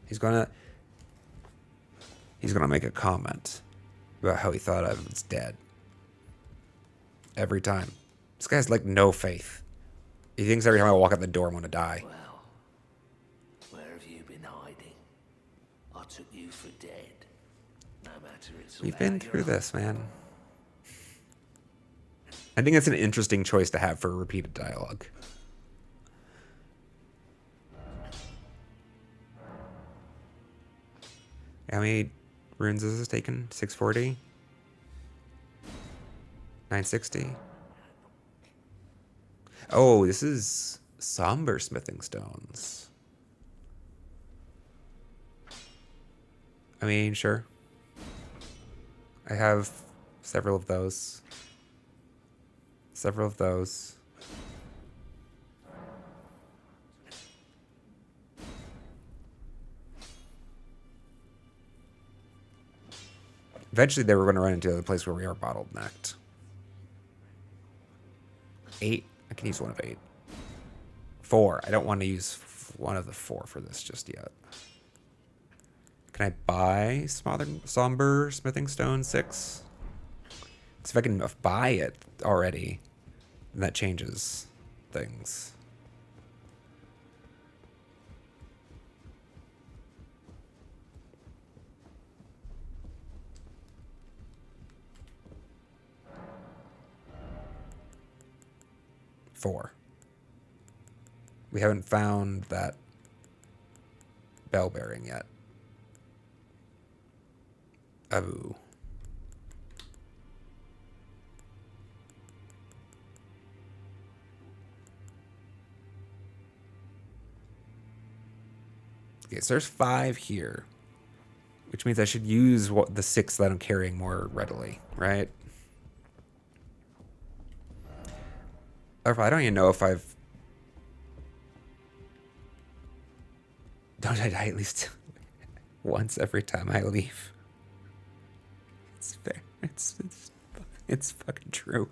He's gonna make a comment about how he thought I was dead. Every time. This guy's like no faith. He thinks every time I walk out the door I'm gonna die. Well, where have you been hiding? I took you for dead. No matter it's We've been through this, man. I think it's an interesting choice to have for repeated dialogue. How many runes is this taken? 640? 960? Oh, this is somber smithing stones. I mean, sure. I have several of those. Several of those. Eventually, they were going to run into the place where we are bottlenecked. 8. I can use one of 8. 4. I don't want to use one of the 4 for this just yet. Can I buy somber smithing stone 6? Because if I can buy it already, then that changes things. 4. We haven't found that bell bearing yet. Oh. Okay, so there's 5 here, which means I should use the 6 that I'm carrying more readily, right? Or I don't even know if I've... Don't I die at least once every time I leave? It's fair. It's fucking true.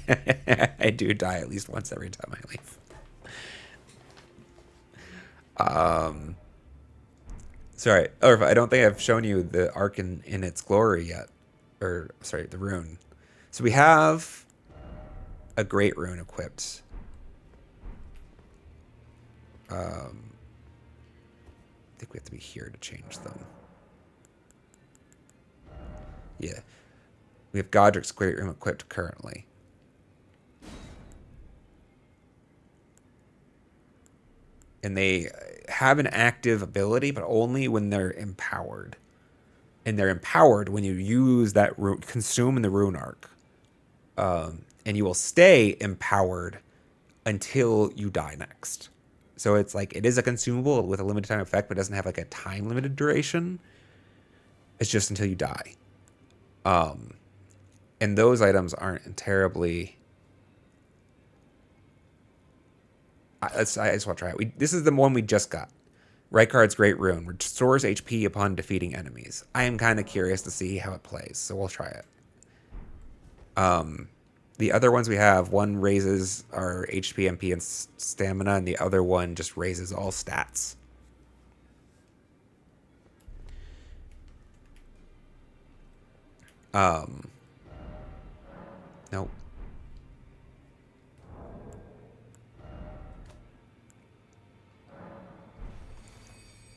I do die at least once every time I leave. Sorry. Or I don't think I've shown you the arc in its glory yet. Or, sorry, the rune. So we have a great rune equipped. I think we have to be here to change them. Yeah. We have Godric's great rune equipped currently. And they have an active ability, but only when they're empowered. And they're empowered when you use that rune, consume in the rune arc. And you will stay empowered until you die next. So it's like, it is a consumable with a limited time effect, but it doesn't have like a time limited duration. It's just until you die. And those items aren't terribly... I just want to try it. This is the one we just got. Rykard's Great Rune restores HP upon defeating enemies. I am kind of curious to see how it plays, so we'll try it. The other ones we have, one raises our HP, MP, and stamina, and the other one just raises all stats. Nope.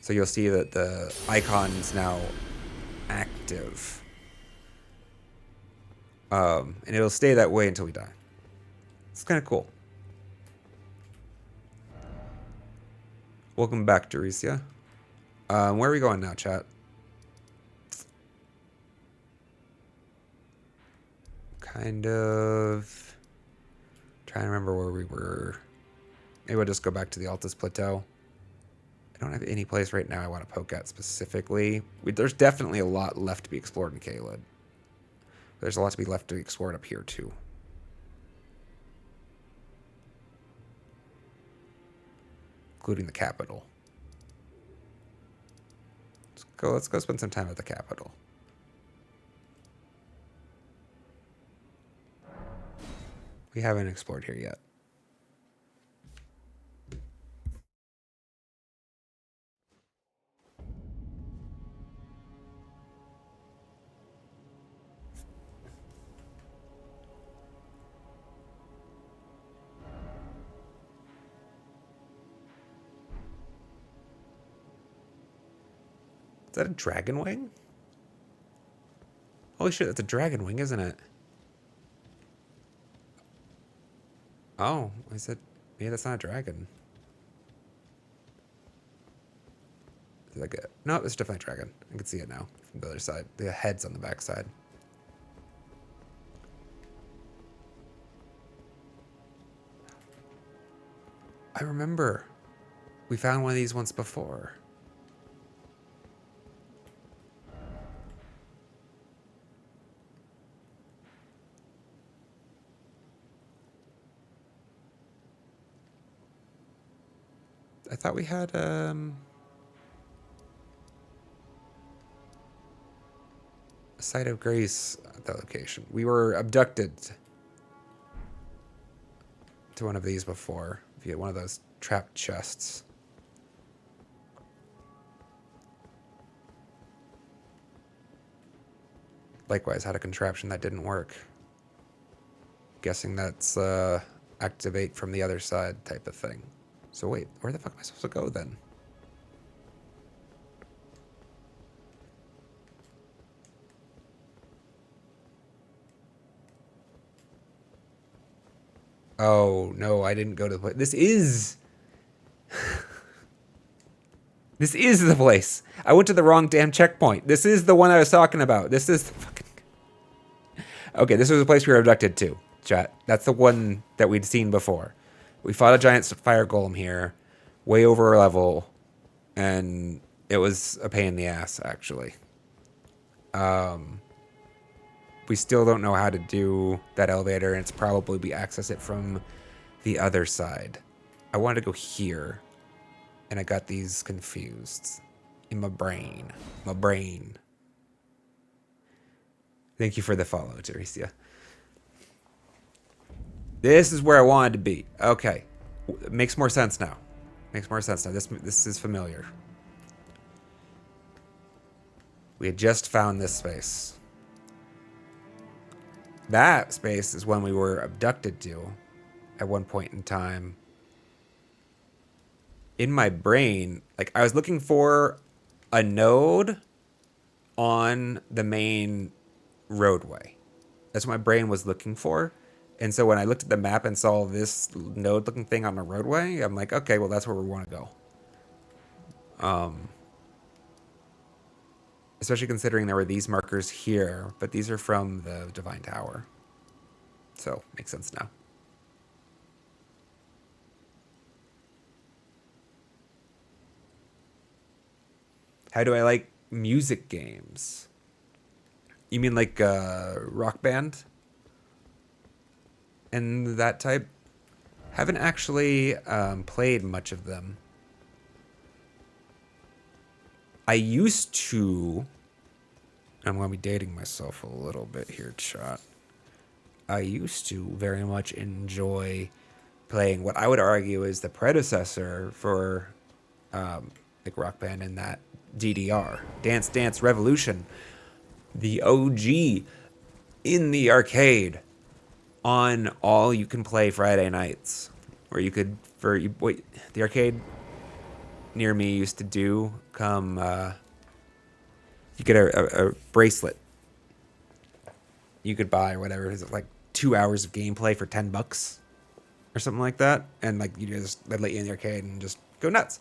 So you'll see that the icon is now active. And it'll stay that way until we die. It's kind of cool. Welcome back, Doricia. Where are we going now, chat? Kind of trying to remember where we were. Maybe we'll just go back to the Altus Plateau. I don't have any place right now I want to poke at specifically. There's definitely a lot left to be explored in Caelid. There's a lot to be left to be explored up here, too. Including the capital. Let's go spend some time at the capital. We haven't explored here yet. Is that a dragon wing? Holy shit, that's a dragon wing, isn't it? Oh, I said, maybe that's not a dragon. Is that good? No, it's definitely a dragon. I can see it now from the other side. The head's on the back side. I remember. We found one of these once before. I thought we had a site of grace at that location. We were abducted to one of these before via one of those trapped chests. Likewise, had a contraption that didn't work. Guessing that's activate from the other side type of thing. So wait, where the fuck am I supposed to go then? Oh, no, I didn't go to the place. This is... This is the place. I went to the wrong damn checkpoint. This is the one I was talking about. This is the fucking... Okay, this was the place we were abducted to, chat. That's the one that we'd seen before. We fought a giant fire golem here, way over our level, and it was a pain in the ass, actually. We still don't know how to do that elevator, and it's probably we access it from the other side. I wanted to go here, and I got these confused in my brain. My brain. Thank you for the follow, Teresia. This is where I wanted to be. Okay. Makes more sense now. Makes more sense now. This is familiar. We had just found this space. That space is when we were abducted to at one point in time. In my brain, like I was looking for a node on the main roadway. That's what my brain was looking for. And so when I looked at the map and saw this node looking thing on the roadway, I'm like, okay, well, that's where we want to go. Especially considering there were these markers here, but these are from the Divine Tower. So, makes sense now. How do I like music games? You mean like Rock Band? And that type? Haven't actually played much of them. I used to... I'm going to be dating myself a little bit here, chat. I used to very much enjoy playing what I would argue is the predecessor for like Rock Band and that DDR. Dance Dance Revolution. The OG in the arcade on all you can play Friday nights. Where you could, the arcade near me used to do come, you get a bracelet you could buy or whatever. Is it like 2 hours of gameplay for $10 or something like that? And like they'd let you in the arcade and just go nuts.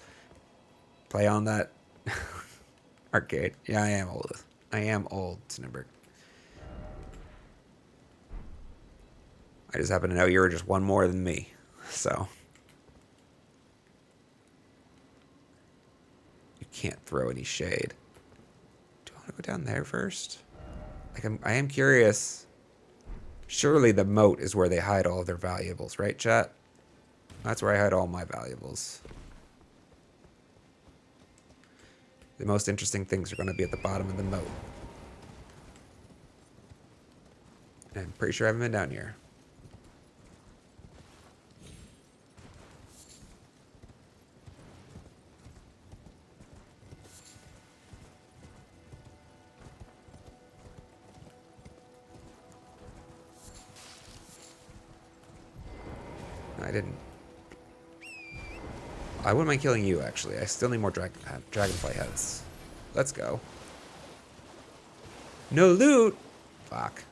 Play on that arcade. Yeah, I am old. I am old, Snimberg. I just happen to know you're just one more than me. So. You can't throw any shade. Do I want to go down there first? Like I am curious. Surely the moat is where they hide all of their valuables, right, chat? That's where I hide all my valuables. The most interesting things are going to be at the bottom of the moat. And I'm pretty sure I haven't been down here. I didn't. I wouldn't mind killing you, actually. I still need more dragonfly heads. Let's go. No loot! Fuck.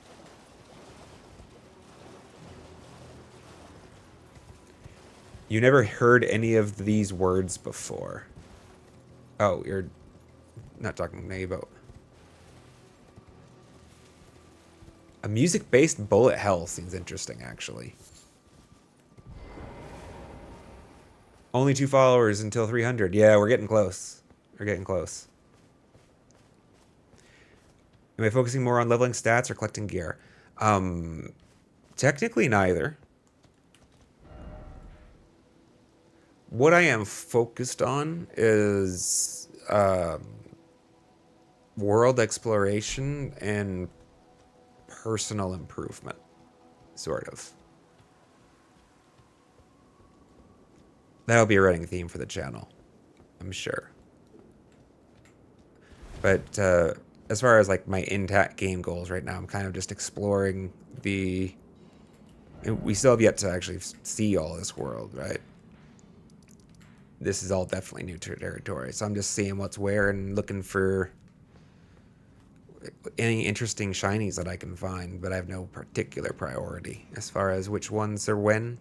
You never heard any of these words before. Oh, you're not talking to me about... A music-based bullet hell seems interesting, actually. Only 2 followers until 300. Yeah, we're getting close. We're getting close. Am I focusing more on leveling stats or collecting gear? Technically neither. What I am focused on is world exploration and personal improvement, sort of. That'll be a running theme for the channel, I'm sure. But as far as like my intact game goals right now, I'm kind of just exploring the... We still have yet to actually see all this world, right? This is all definitely new territory, so I'm just seeing what's where and looking for any interesting shinies that I can find, but I have no particular priority as far as which ones are when.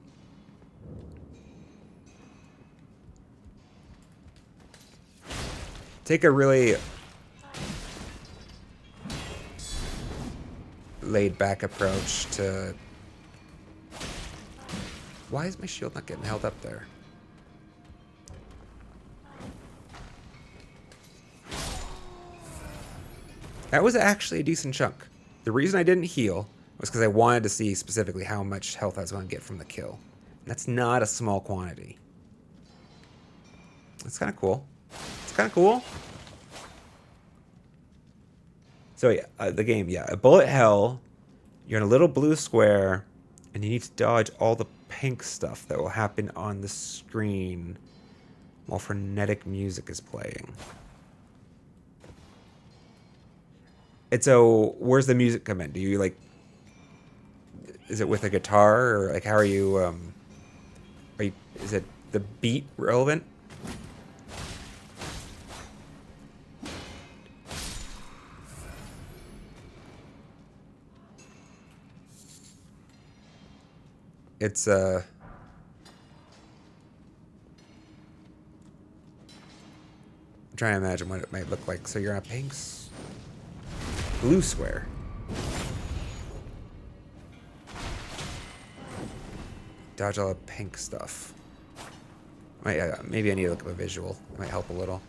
take a really laid back approach to... Why is my shield not getting held up there? That was actually a decent chunk. The reason I didn't heal was because I wanted to see specifically how much health I was going to get from the kill. That's not a small quantity. That's kind of cool. It's kind of cool. So yeah, the game, yeah. A bullet hell, you're in a little blue square, and you need to dodge all the pink stuff that will happen on the screen while frenetic music is playing. And so, where's the music come in? Do you, like... Is it with a guitar, or, like, how are you, is it the beat relevant? It's, I'm trying to imagine what it might look like. So you're on a pink... blue square. Dodge all the pink stuff. Maybe I need to look at a visual. It might help a little.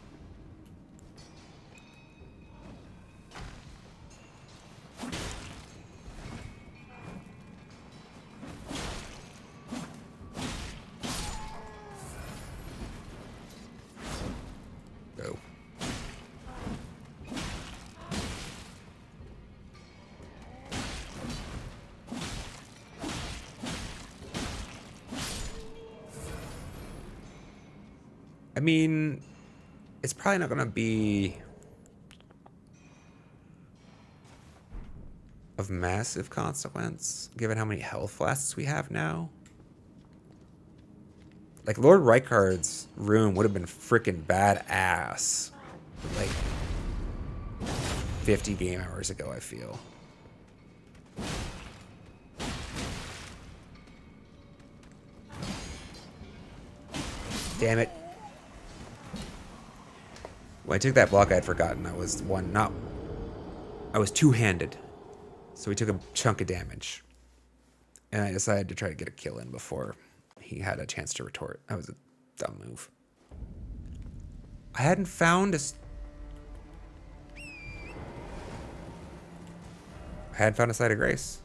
Go. I mean, it's probably not going to be of massive consequence, given how many health flasks we have now. Like, Lord Rykard's rune would have been freaking badass, like, 50 game hours ago, I feel. Damn it. When I took that block, I had forgotten I was I was two-handed. So he took a chunk of damage. And I decided to try to get a kill in before he had a chance to retort. That was a dumb move. I hadn't found a... I hadn't found a site of grace.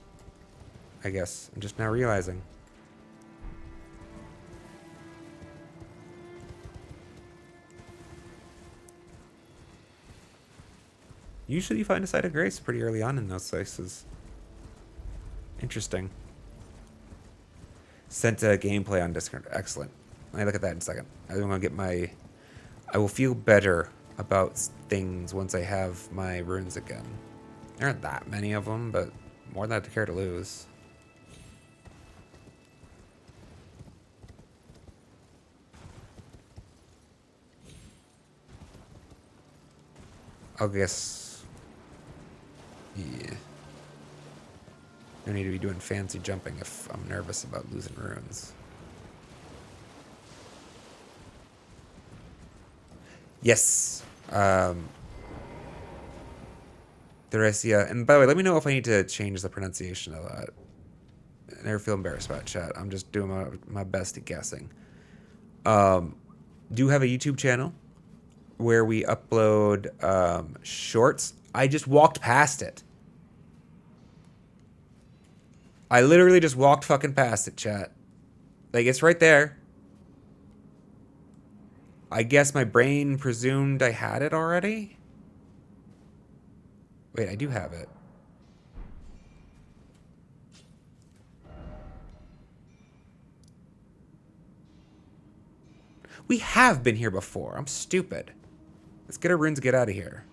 I guess. I'm just now realizing. Usually you find a site of grace pretty early on in those places. Interesting. Sent a gameplay on Discord. Excellent. Let me look at that in a second. I'm gonna get my... I will feel better about things once I have my runes again. There aren't that many of them, but more than I'd care to lose. I guess... Yeah. I need to be doing fancy jumping if I'm nervous about losing runes. Yes. The rest, yeah. And by the way, let me know if I need to change the pronunciation of that. I never feel embarrassed about chat. I'm just doing my best at guessing. Do have a YouTube channel where we upload shorts. I just walked past it. I literally just walked fucking past it, chat. Like, it's right there. I guess my brain presumed I had it already? Wait, I do have it. We have been here before. I'm stupid. Let's get our runes and get out of here.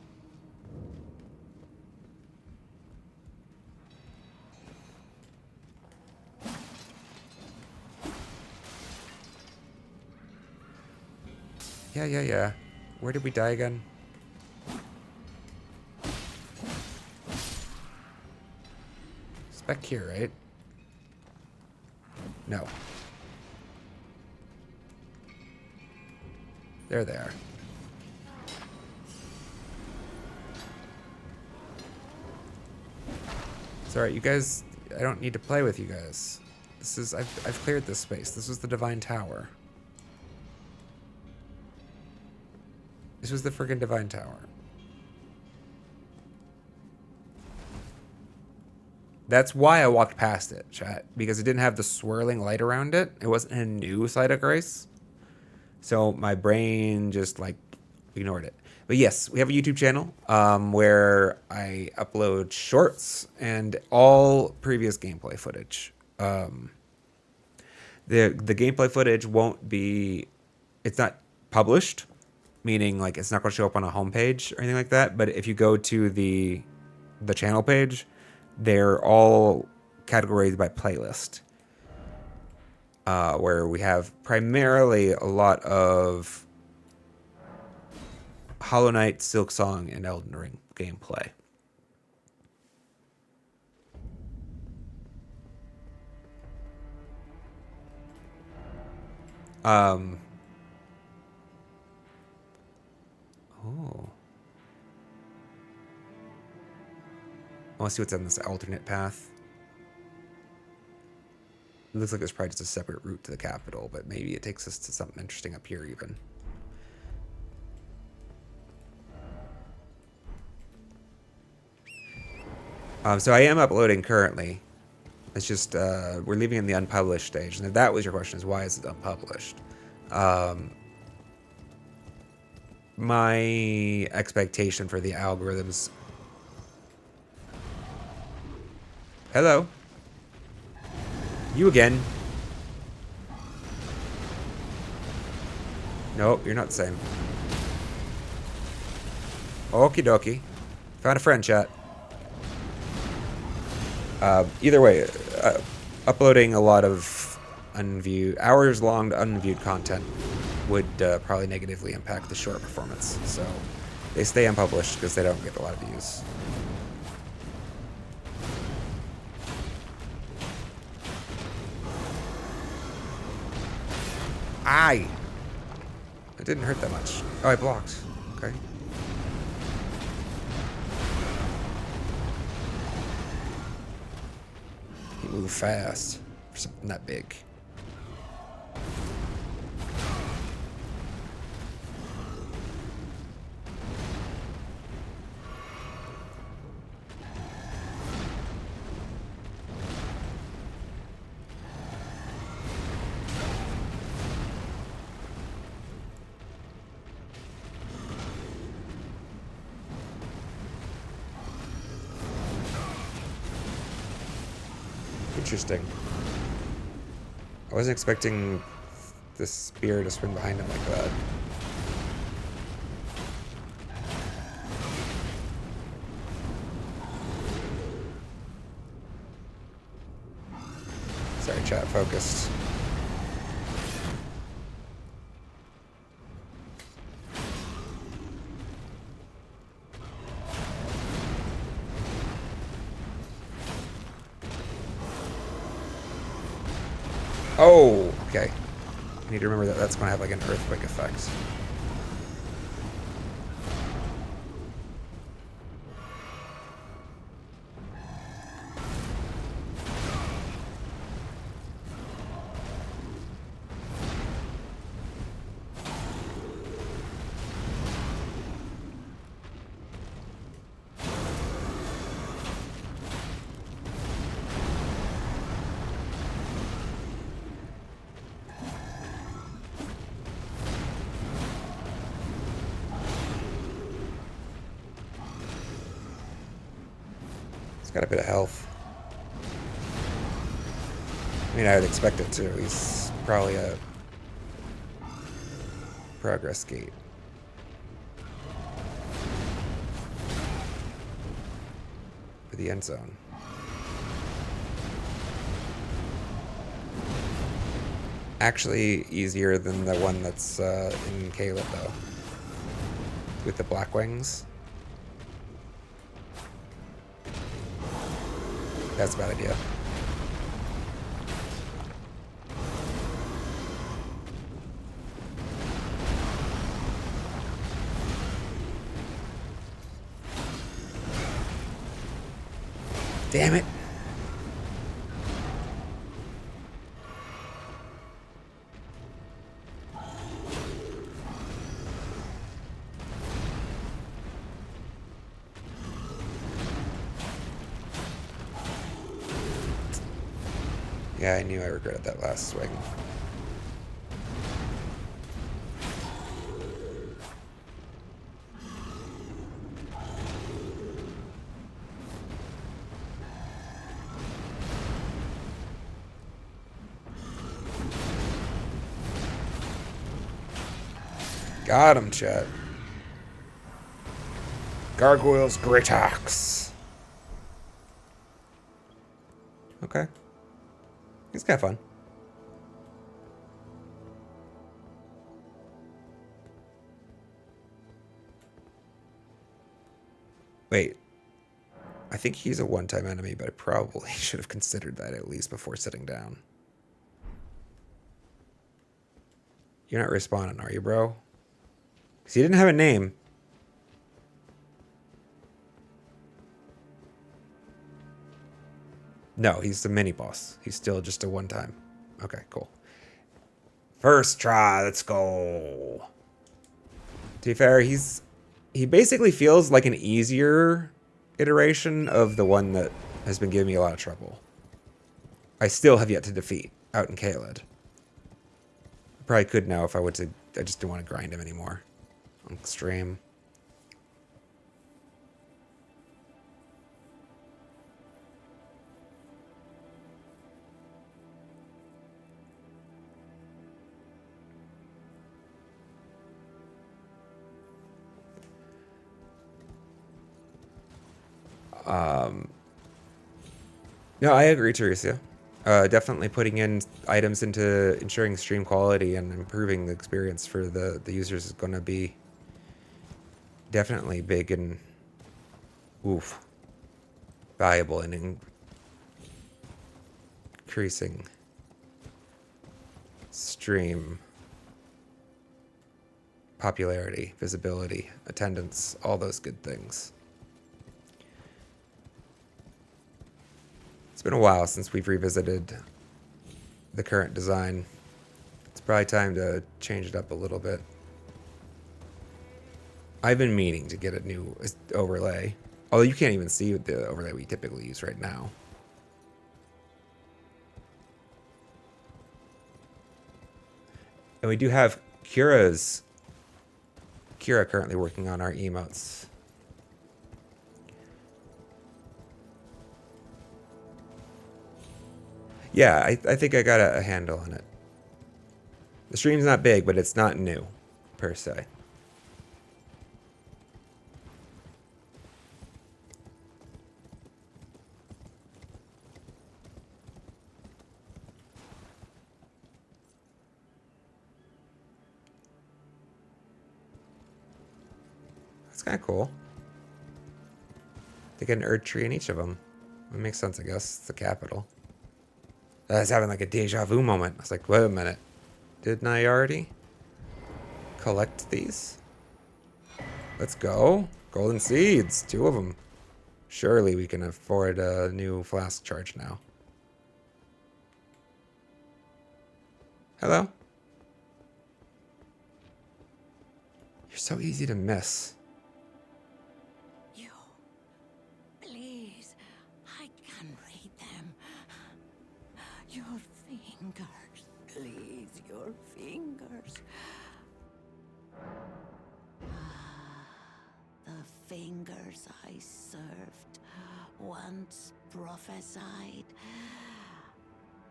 Yeah. Where did we die again? It's back here, right? No. There they are. It's alright, you guys, I don't need to play with you guys. This is, I've cleared this space. This was the Divine Tower. This was the friggin' Divine Tower. That's why I walked past it, chat. Because it didn't have the swirling light around it. It wasn't a new site of grace. So my brain just, like, ignored it. But yes, we have a YouTube channel where I upload shorts and all previous gameplay footage. The gameplay footage won't be... It's not published. Meaning, like, it's not going to show up on a homepage or anything like that. But if you go to the channel page... They're all categorized by playlist, where we have primarily a lot of Hollow Knight, Silksong, and Elden Ring gameplay. Oh. I want to see what's on this alternate path. It looks like there's probably just a separate route to the capital, but maybe it takes us to something interesting up here even. So I am uploading currently. It's just, we're leaving in the unpublished stage. And if that was your question, is why is it unpublished? My expectation for the algorithms... Hello. You again. Nope, you're not the same. Okie dokie. Found a friend, chat. Either way, uploading a lot of hours-long unviewed content would probably negatively impact the short performance. So they stay unpublished because they don't get a lot of views. Aye! It didn't hurt that much. Oh, I blocked. Okay. He moved fast for something that big. Interesting. I wasn't expecting this spear to swing behind him like that. Sorry, chat, focused. Oh, okay. I need to remember that that's going to have like an earthquake effect. Got a bit of health. I mean, I would expect it to. He's probably a progress gate. For the end zone. Actually easier than the one that's in Caleb, though. With the black wings. That's a bad idea. Damn it. Yeah, I knew I regretted that last swing. Got him, chat. Gargoyles, Great Axe. Okay. He's kind of fun. Wait. I think he's a one-time enemy, but I probably should have considered that at least before sitting down. You're not responding, are you, bro? Because he didn't have a name. No, he's the mini-boss. He's still just a one-time. Okay, cool. First try, let's go. To be fair, he basically feels like an easier iteration of the one that has been giving me a lot of trouble. I still have yet to defeat out in Kaled. I probably could now if I would to. I just didn't want to grind him anymore on stream. No, I agree, Teresa. Definitely putting in items into ensuring stream quality and improving the experience for the users is going to be definitely big and valuable in increasing stream popularity, visibility, attendance, all those good things. It's been a while since we've revisited the current design. It's probably time to change it up a little bit. I've been meaning to get a new overlay, although you can't even see the overlay we typically use right now. And we do have Kira currently working on our emotes. Yeah, I think I got a handle on it. The stream's not big, but it's not new, per se. That's kind of cool. They get an Earth tree in each of them. It makes sense, I guess. It's the capital. I was having like a deja vu moment. I was like, wait a minute. Didn't I already collect these? Let's go. Golden seeds. 2 of them. Surely we can afford a new flask charge now. Hello? You're so easy to miss. You, please, I can read them. Your fingers, please, your fingers. The fingers I served once prophesied.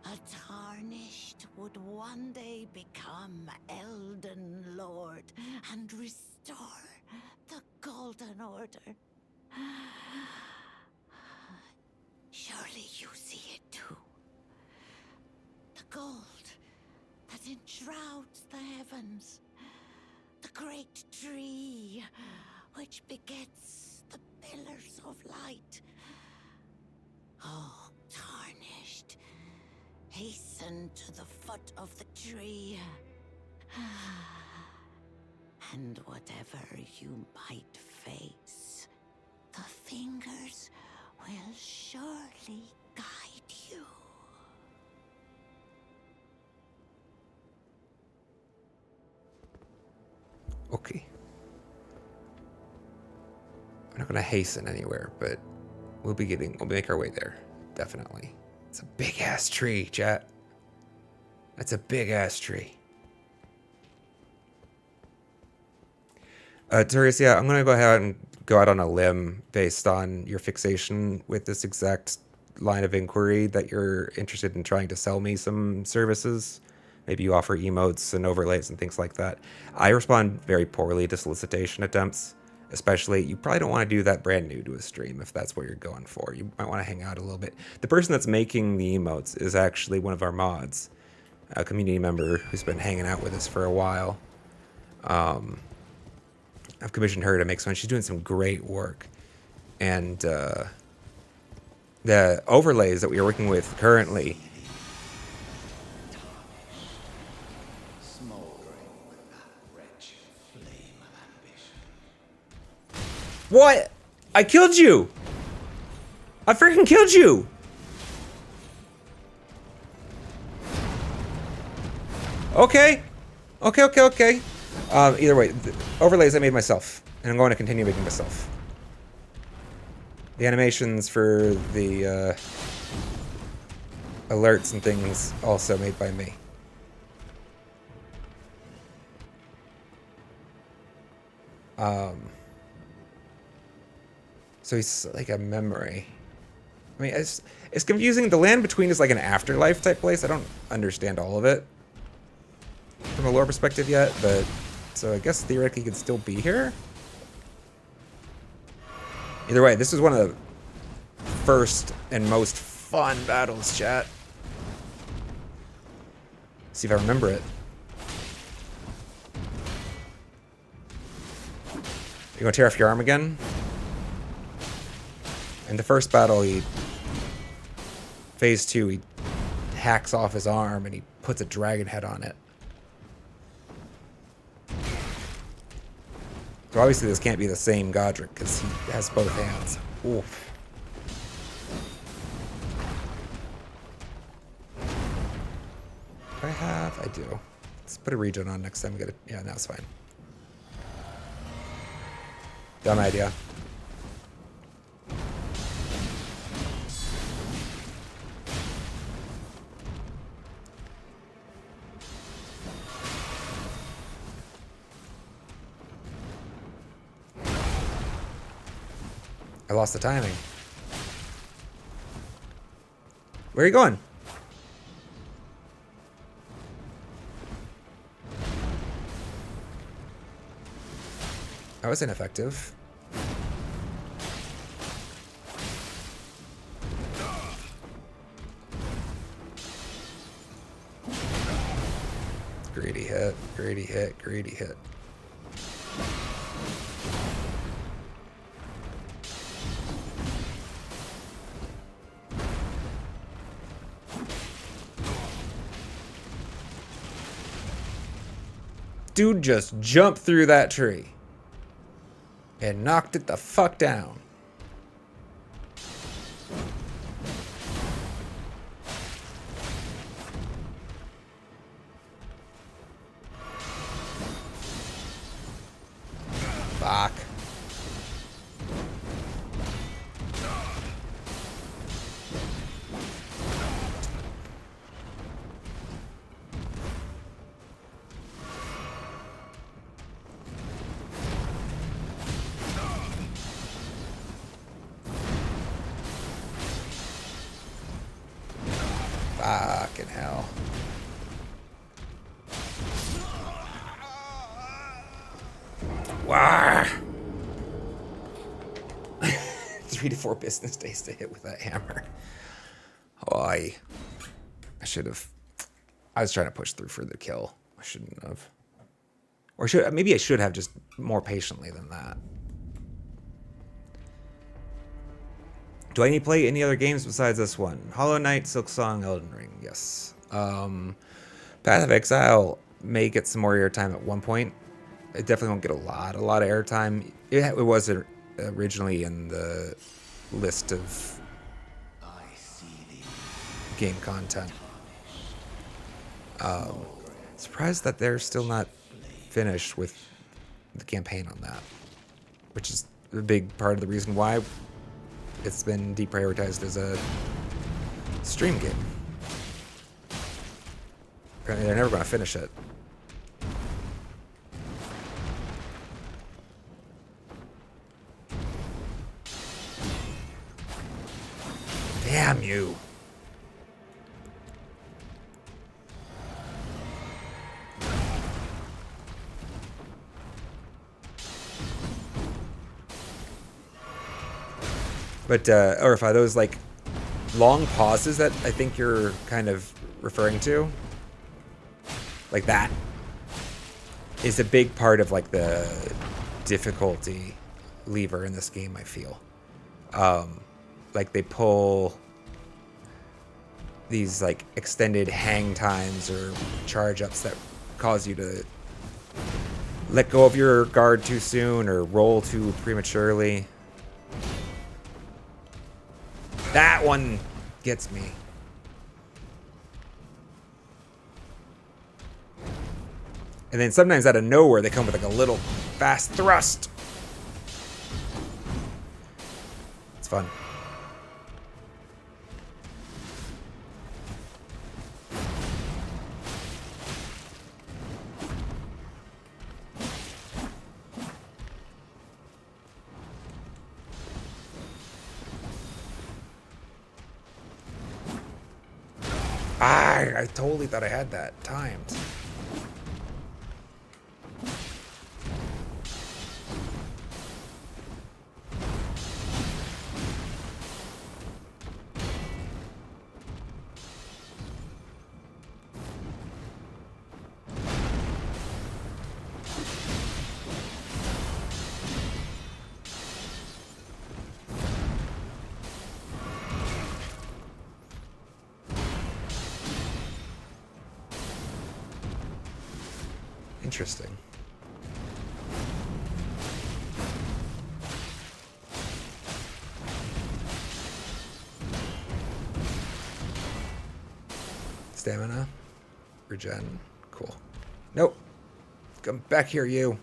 A tarnished would one day become Elden Lord and restore the Golden Order. Surely you see it too. The gold that enshrouds the heavens. The great tree which begets the pillars of light. Oh, tarnished. Hasten to the foot of the tree. And whatever you might face, the fingers will surely guide you. Okay. I'm not gonna hasten anywhere, but we'll make our way there. Definitely. It's a big ass tree, chat. That's a big ass tree. Therese, yeah, I'm gonna go ahead and go out on a limb based on your fixation with this exact line of inquiry that you're interested in trying to sell me some services. Maybe you offer emotes and overlays and things like that. I respond very poorly to solicitation attempts, especially you probably don't want to do that brand new to a stream if that's what you're going for. You might want to hang out a little bit. The person that's making the emotes is actually one of our mods, a community member who's been hanging out with us for a while. I've commissioned her to make some. She's doing some great work. And the overlays that we are working with currently. What? I killed you! I freaking killed you! Okay. Okay. Either way, the overlays I made myself, and I'm going to continue making myself. The animations for the alerts and things also made by me. So he's like a memory. I mean, it's confusing. The land between is like an afterlife type place. I don't understand all of it from a lore perspective yet, but so I guess theoretically he could still be here. Either way, this is one of the first and most fun battles, chat. See if I remember it. You gonna tear off your arm again? In the first battle, phase 2, he hacks off his arm and he puts a dragon head on it. So obviously this can't be the same Godric because he has both hands. Oof. Do I have? I do. Let's put a regen on next time we get it. Yeah, now it's fine. Dumb idea. I lost the timing. Where are you going? That was ineffective. Greedy hit, greedy hit, greedy hit. Dude just jumped through that tree and knocked it the fuck down. Fuck. Fucking hell. Wow. 3 to 4 business days to hit with that hammer. Oh, I should have. I was trying to push through for the kill. I shouldn't have. Or maybe I should have just more patiently than that. Do I need to play any other games besides this one? Hollow Knight, Silksong, Elden Ring. Yes. Path of Exile may get some more airtime at one point. It definitely won't get a lot of airtime. It was originally in the list of game content. Surprised that they're still not finished with the campaign on that, which is a big part of the reason why it's been deprioritized as a Stream game. Apparently they're never going to finish it. Damn you. But, or if those, like, long pauses that I think you're kind of referring to, like that, is a big part of, like, the difficulty lever in this game, I feel. Like, they pull these, like, extended hang times or charge-ups that cause you to let go of your guard too soon or roll too prematurely. That one gets me. And then sometimes out of nowhere, they come with like a little fast thrust. It's fun. I totally thought I had that timed. Interesting. Stamina. Regen. Cool. Nope. Come back here, you.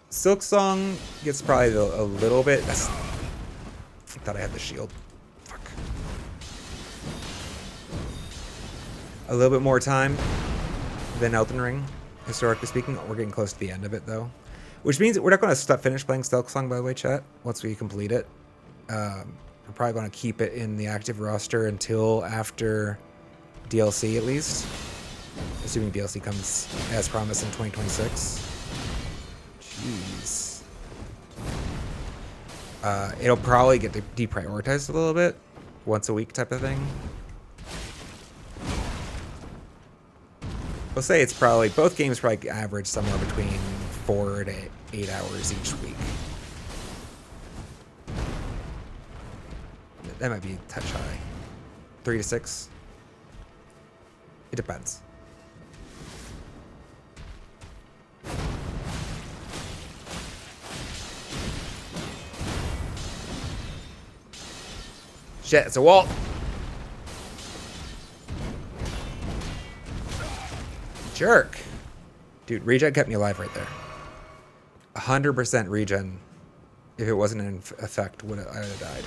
Silksong gets probably a little bit. I thought I had the shield. Fuck. A little bit more time than Elden Ring, historically speaking. We're getting close to the end of it, though. Which means we're not going to finish playing Silksong, by the way, chat, once we complete it. We're probably going to keep it in the active roster until after DLC, at least. Assuming DLC comes as promised in 2026. Jeez. It'll probably get deprioritized a little bit. Once a week type of thing. We'll say it's probably, both games probably average somewhere between 4 to 8 hours each week. That might be a touch high. 3 to 6. It depends. Shit, it's a wall. Jerk. Dude, regen kept me alive right there. 100% regen. If it wasn't in effect, I would have died.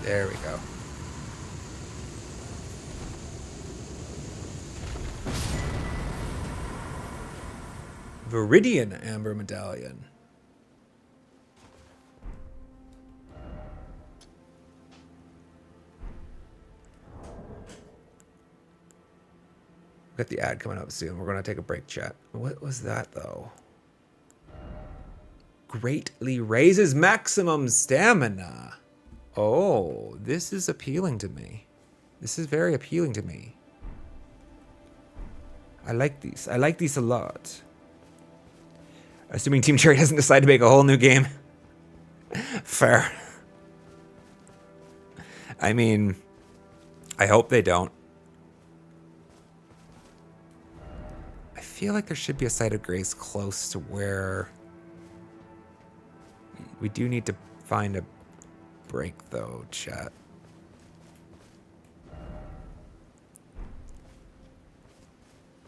There we go. Viridian Amber Medallion. Got the ad coming up soon. We're going to take a break, chat. What was that, though? Greatly raises maximum stamina. Oh, this is appealing to me. This is very appealing to me. I like these. I like these a lot. Assuming Team Cherry doesn't decide to make a whole new game. Fair. I mean, I hope they don't. I feel like there should be a site of grace close to where we do need to find a break, though, chat.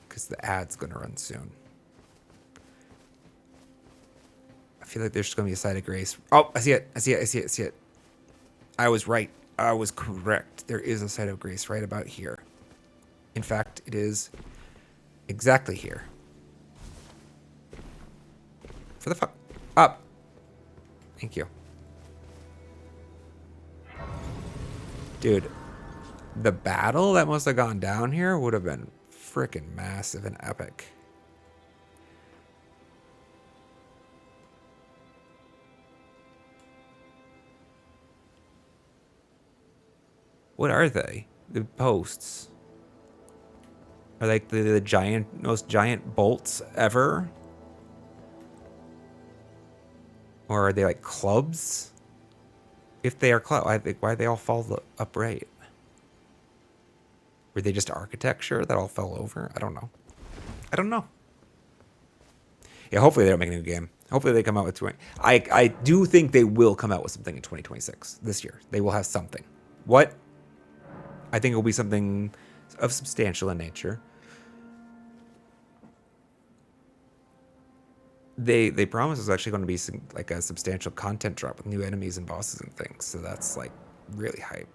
Because the ad's going to run soon. I feel like there's going to be a site of grace. Oh, I see it. I see it. I see it. I see it. I was right. I was correct. There is a site of grace right about here. In fact, it is exactly here. For the fuck up. Thank you. Dude, the battle that must have gone down here would have been freaking massive and epic. What are they? The posts. Are like the giant, most giant bolts ever? Or are they like clubs? If they are clubs, why they all fall upright? Were they just architecture that all fell over? I don't know. I don't know. Yeah, hopefully they don't make a new game. Hopefully they come out with 20. I do think they will come out with something in 2026 this year. They will have something. What? I think it will be something of substantial in nature. They promise it's actually going to be like a substantial content drop with new enemies and bosses and things. So that's like really hype.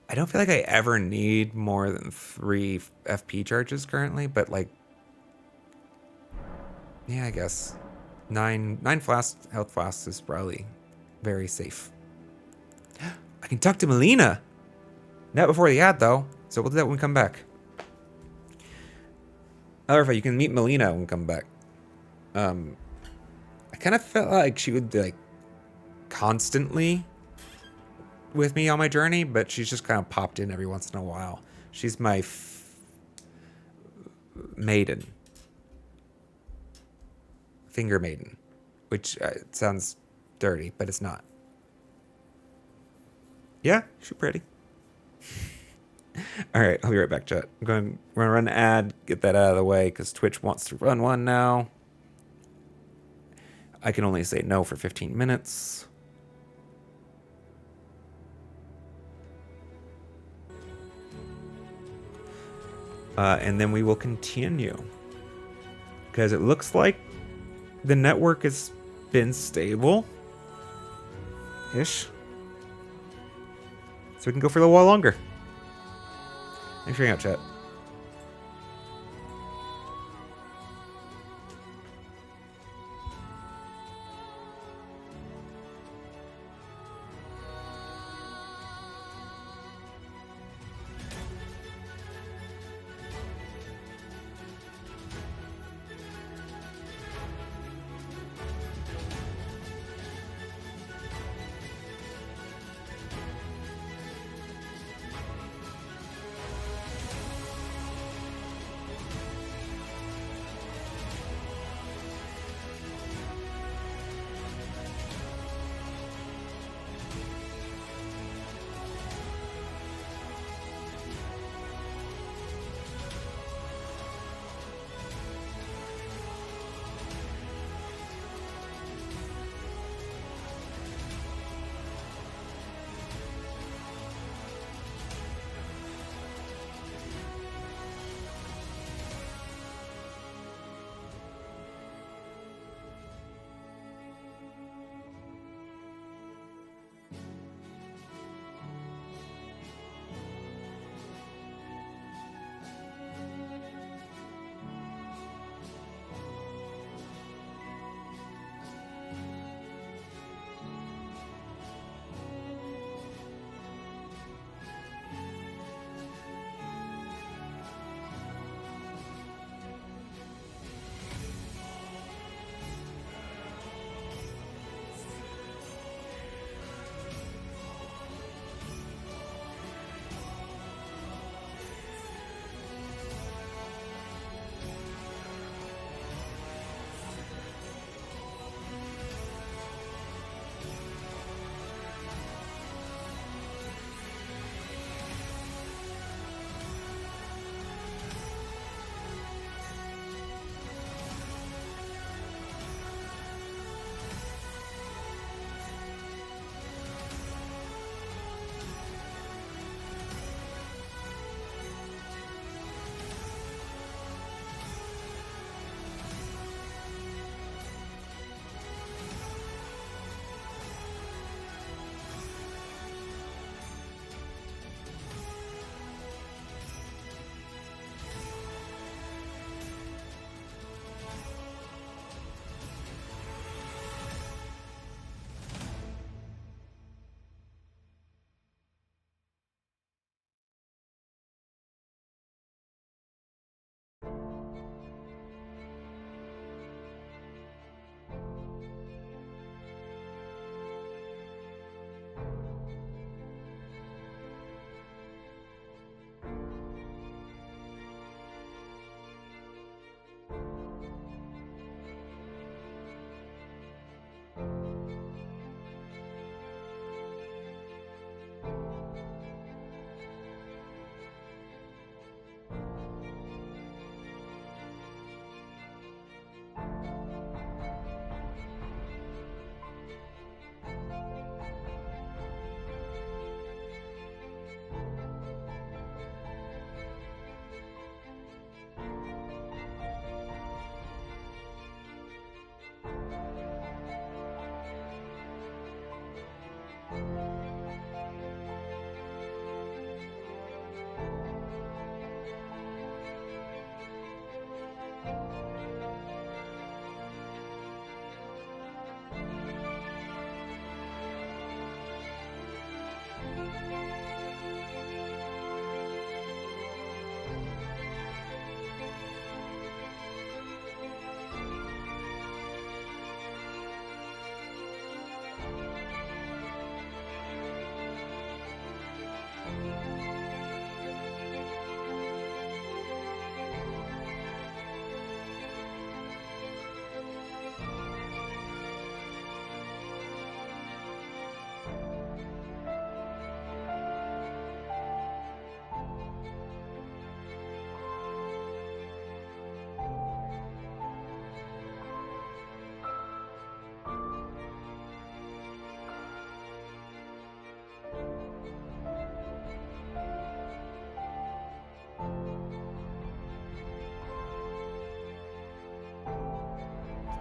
I don't feel like I ever need more than 3 FP charges currently, but like, yeah, I guess 9 flasks, health flasks is probably very safe. I can talk to Melina. Not before the ad though, so we'll do that when we come back. However, you can meet Melina when we come back. I kind of felt like she would be like constantly with me on my journey, but she's just kind of popped in every once in a while. She's my maiden. Finger maiden. Which sounds dirty, but it's not. Yeah, she's pretty. All right, I'll be right back, chat. We're going to run an ad, get that out of the way, because Twitch wants to run one now. I can only say no for 15 minutes. And then we will continue. Because it looks like the network has been stable-ish. So we can go for a little while longer. Thanks for hanging out, chat.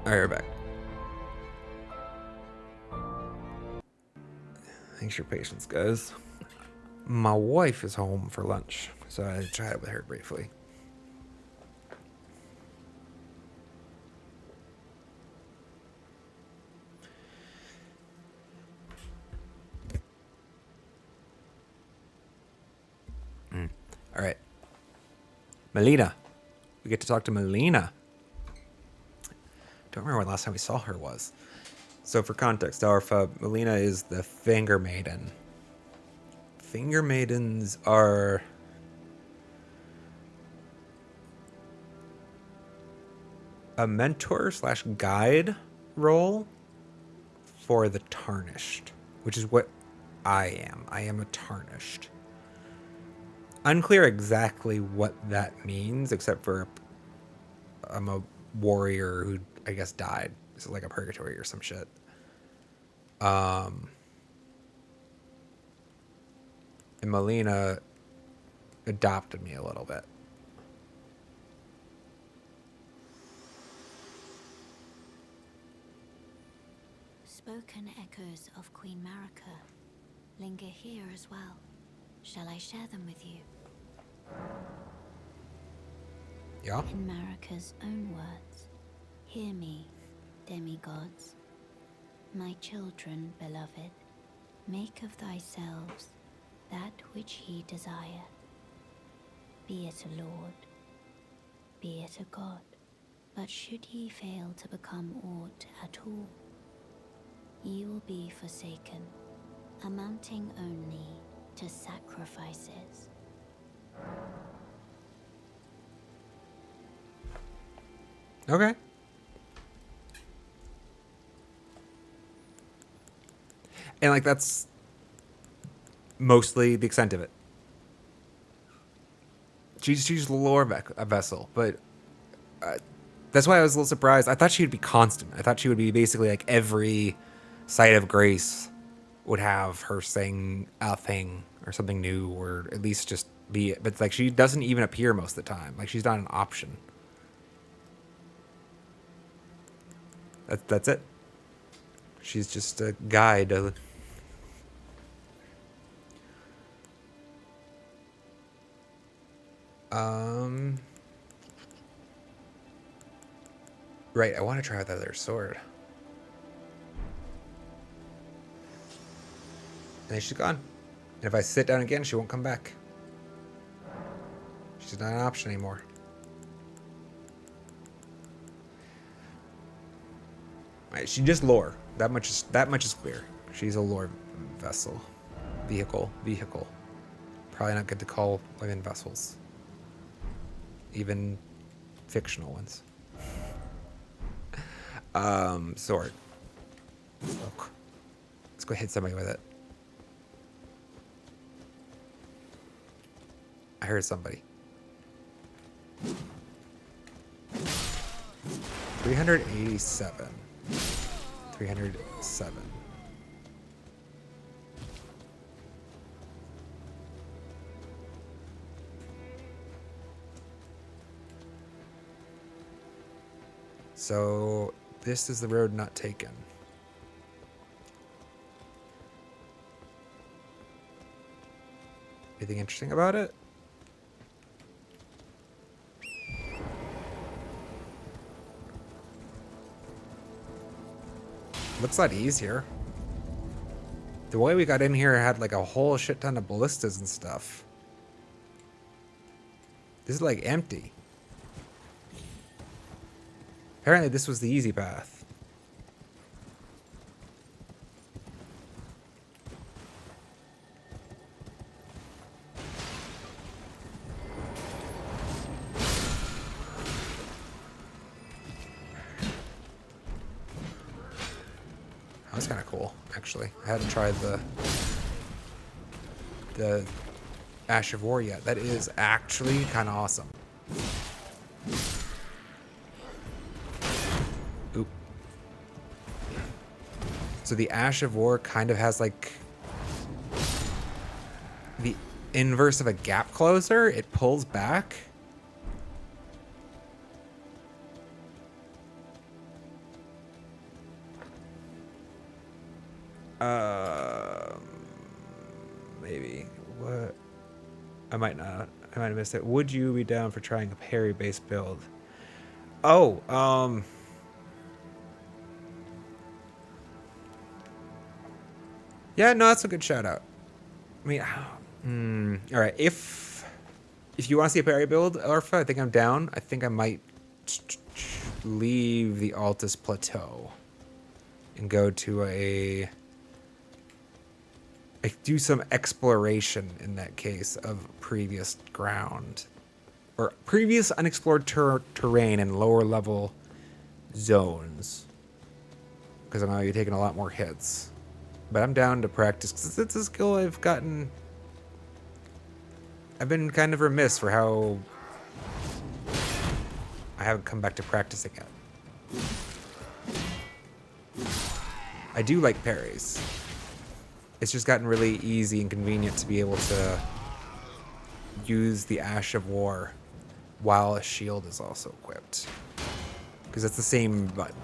Alright, we're back. Thanks for your patience, guys. My wife is home for lunch, so I chatted with her briefly. All right. Melina. We get to talk to Melina. Don't remember when last time we saw her was. So for context, Melina is the Finger Maiden. Finger Maidens are a mentor slash guide role for the Tarnished, which is what I am. I am a Tarnished. Unclear exactly what that means, except for I'm a warrior who I guess died. This is like a purgatory or some shit. And Melina adopted me a little bit. Spoken echoes of Queen Marika linger here as well. Shall I share them with you? Yeah? In Marika's own words, hear me, demigods. My children, beloved, make of thyselves that which ye desire. Be it a lord, be it a god. But should ye fail to become aught at all, ye will be forsaken, amounting only to sacrifices. Okay. And like that's mostly the extent of it. She's lore a vessel, but that's why I was a little surprised. I thought she would be constant. I thought she would be basically like every site of grace would have her saying a thing or something new, or at least just be it. But it's like she doesn't even appear most of the time. Like she's not an option. That's it. She's just a guide. Right, I want to try out that other sword. And then she's gone. And if I sit down again, she won't come back. She's not an option anymore. Right, she just lore. That much is clear. She's a lore vessel. Vehicle. Probably not good to call women vessels. Even fictional ones. Sword. Look. Let's go hit somebody with it. I heard somebody. 387. 307. So this is the road not taken. Anything interesting about it? Looks a lot easier. The way we got in here had like a whole shit ton of ballistas and stuff. This is like empty. Apparently this was the easy path. That was kind of cool, actually. I hadn't tried the Ash of War yet. That is actually kind of awesome. Oop. So the Ash of War kind of has like the inverse of a gap closer. It pulls back. Maybe. What? I might not. I might have missed it. Would you be down for trying a parry-based build? Oh, yeah, no, that's a good shout out. I mean, all right. If you want to see a parry build, Orpha, I think I'm down. I think I might leave the Altus Plateau and go to do some exploration in that case of previous ground or previous unexplored terrain and lower level zones, because I'm going to be taking a lot more hits. But I'm down to practice because it's a skill I've gotten. I've been kind of remiss for how I haven't come back to practicing it. I do like parries. It's just gotten really easy and convenient to be able to use the Ash of War while a shield is also equipped, because it's the same button.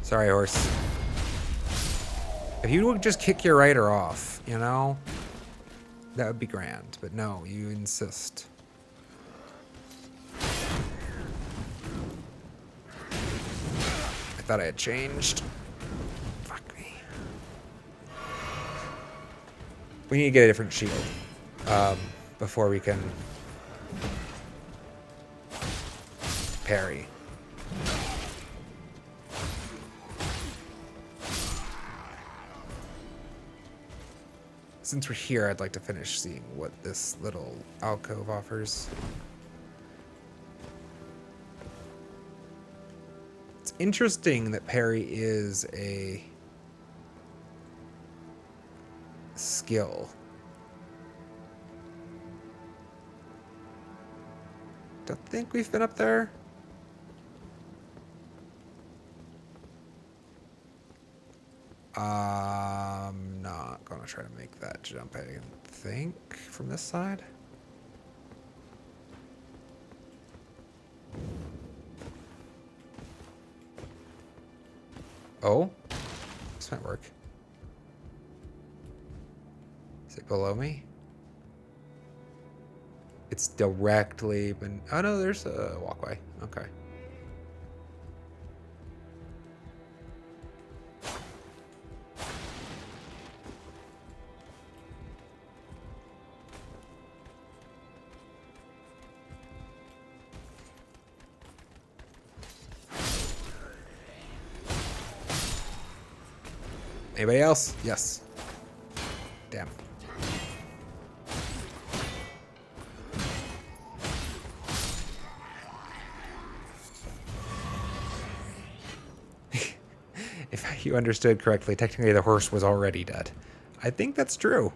Sorry, horse. If you would just kick your rider off, you know, that would be grand. But no, you insist. I thought I had changed. Fuck me. We need to get a different shield before we can parry. Since we're here, I'd like to finish seeing what this little alcove offers. It's interesting that parry is a skill. Don't think we've been up there. I'm not gonna try to make that jump, I think, from this side. Oh, this might work. Is it below me? It's directly been. Oh no, there's a walkway. Okay. Anybody else? Yes. Damn. If you understood correctly, technically the horse was already dead. I think that's true.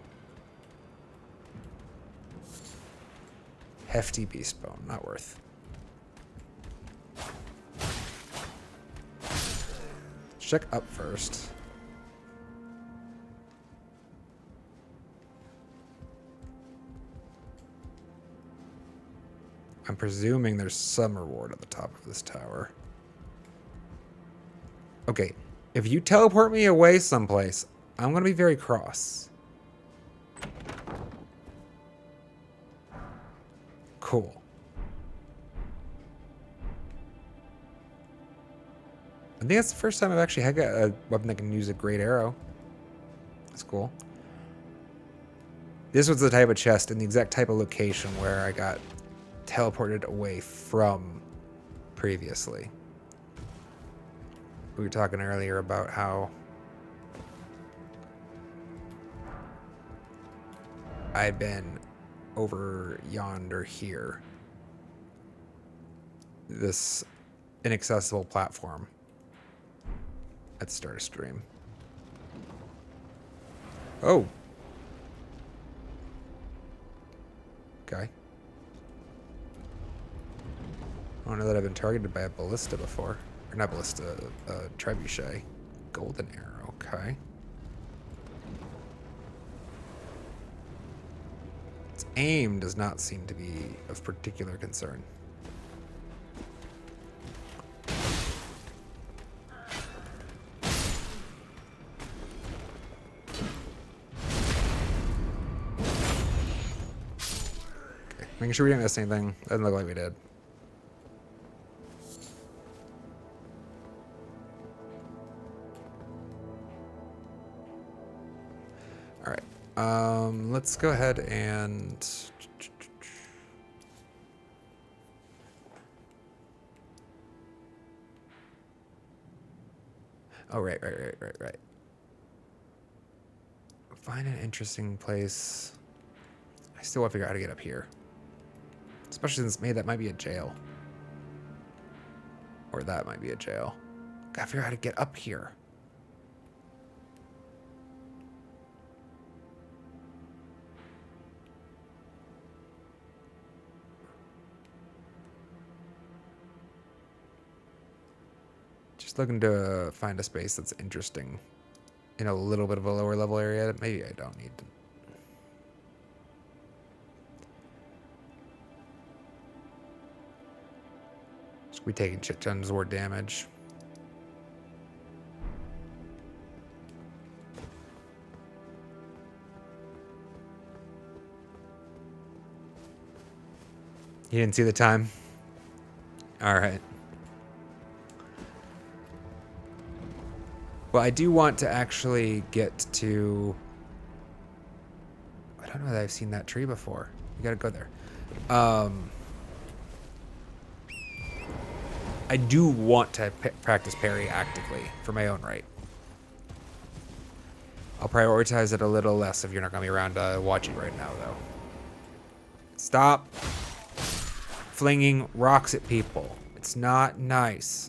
Hefty beast bone, not worth. Check up first. I'm presuming there's some reward at the top of this tower. Okay, if you teleport me away someplace, I'm gonna be very cross. Cool. I think that's the first time I've actually had a weapon that can use a great arrow. That's cool. This was the type of chest and the exact type of location where I got teleported away from previously. We were talking earlier about how I'd been over yonder here. This inaccessible platform at the start of stream. Oh. Okay. I don't know that I've been targeted by a ballista before. Or not ballista, trebuchet. Golden arrow, okay. Its aim does not seem to be of particular concern. Okay, making sure we didn't miss anything. Doesn't look like we did. All right. Let's go ahead and oh, right. Find an interesting place. I still want to figure out how to get up here. Especially since maybe that might be a jail. Or that might be a jail. Gotta figure out how to get up here. Just looking to find a space that's interesting in a little bit of a lower level area that maybe I don't need to. Just be taking shit tons more damage. You didn't see the time? Alright. Well, I do want to actually get to... I don't know that I've seen that tree before. We gotta go there. I do want to practice parry actively for my own right. I'll prioritize it a little less if you're not gonna be around to watch it right now, though. Stop flinging rocks at people. It's not nice.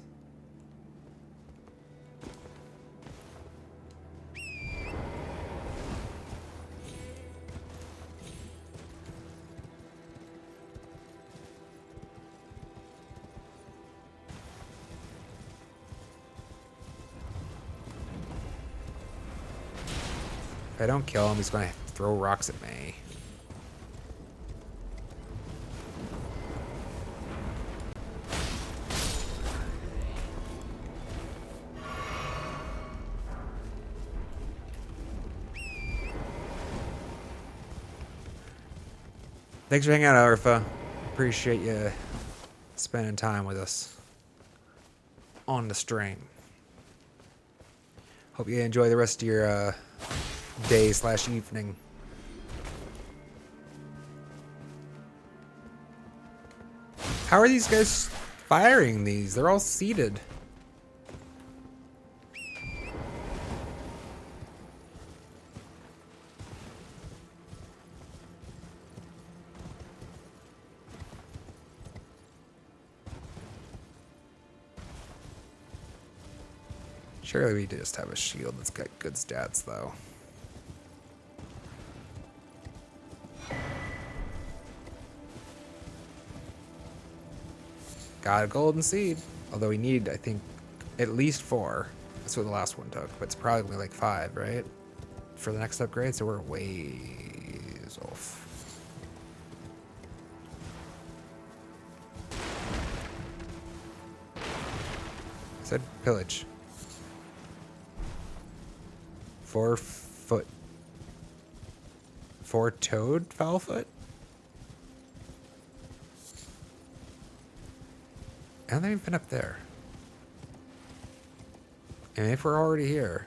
If I don't kill him, he's going to throw rocks at me. Thanks for hanging out, Arfa. Appreciate you spending time with us on the stream. Hope you enjoy the rest of your day/evening. How are these guys firing these? They're all seated. Surely we just have a shield that's got good stats, though. Got a golden seed. Although we need, I think, at least 4. That's what the last one took. But it's probably gonna be like 5, right? For the next upgrade, so we're ways off. Said pillage. 4-foot. 4-toed foulfoot? I haven't even been up there. And if we're already here.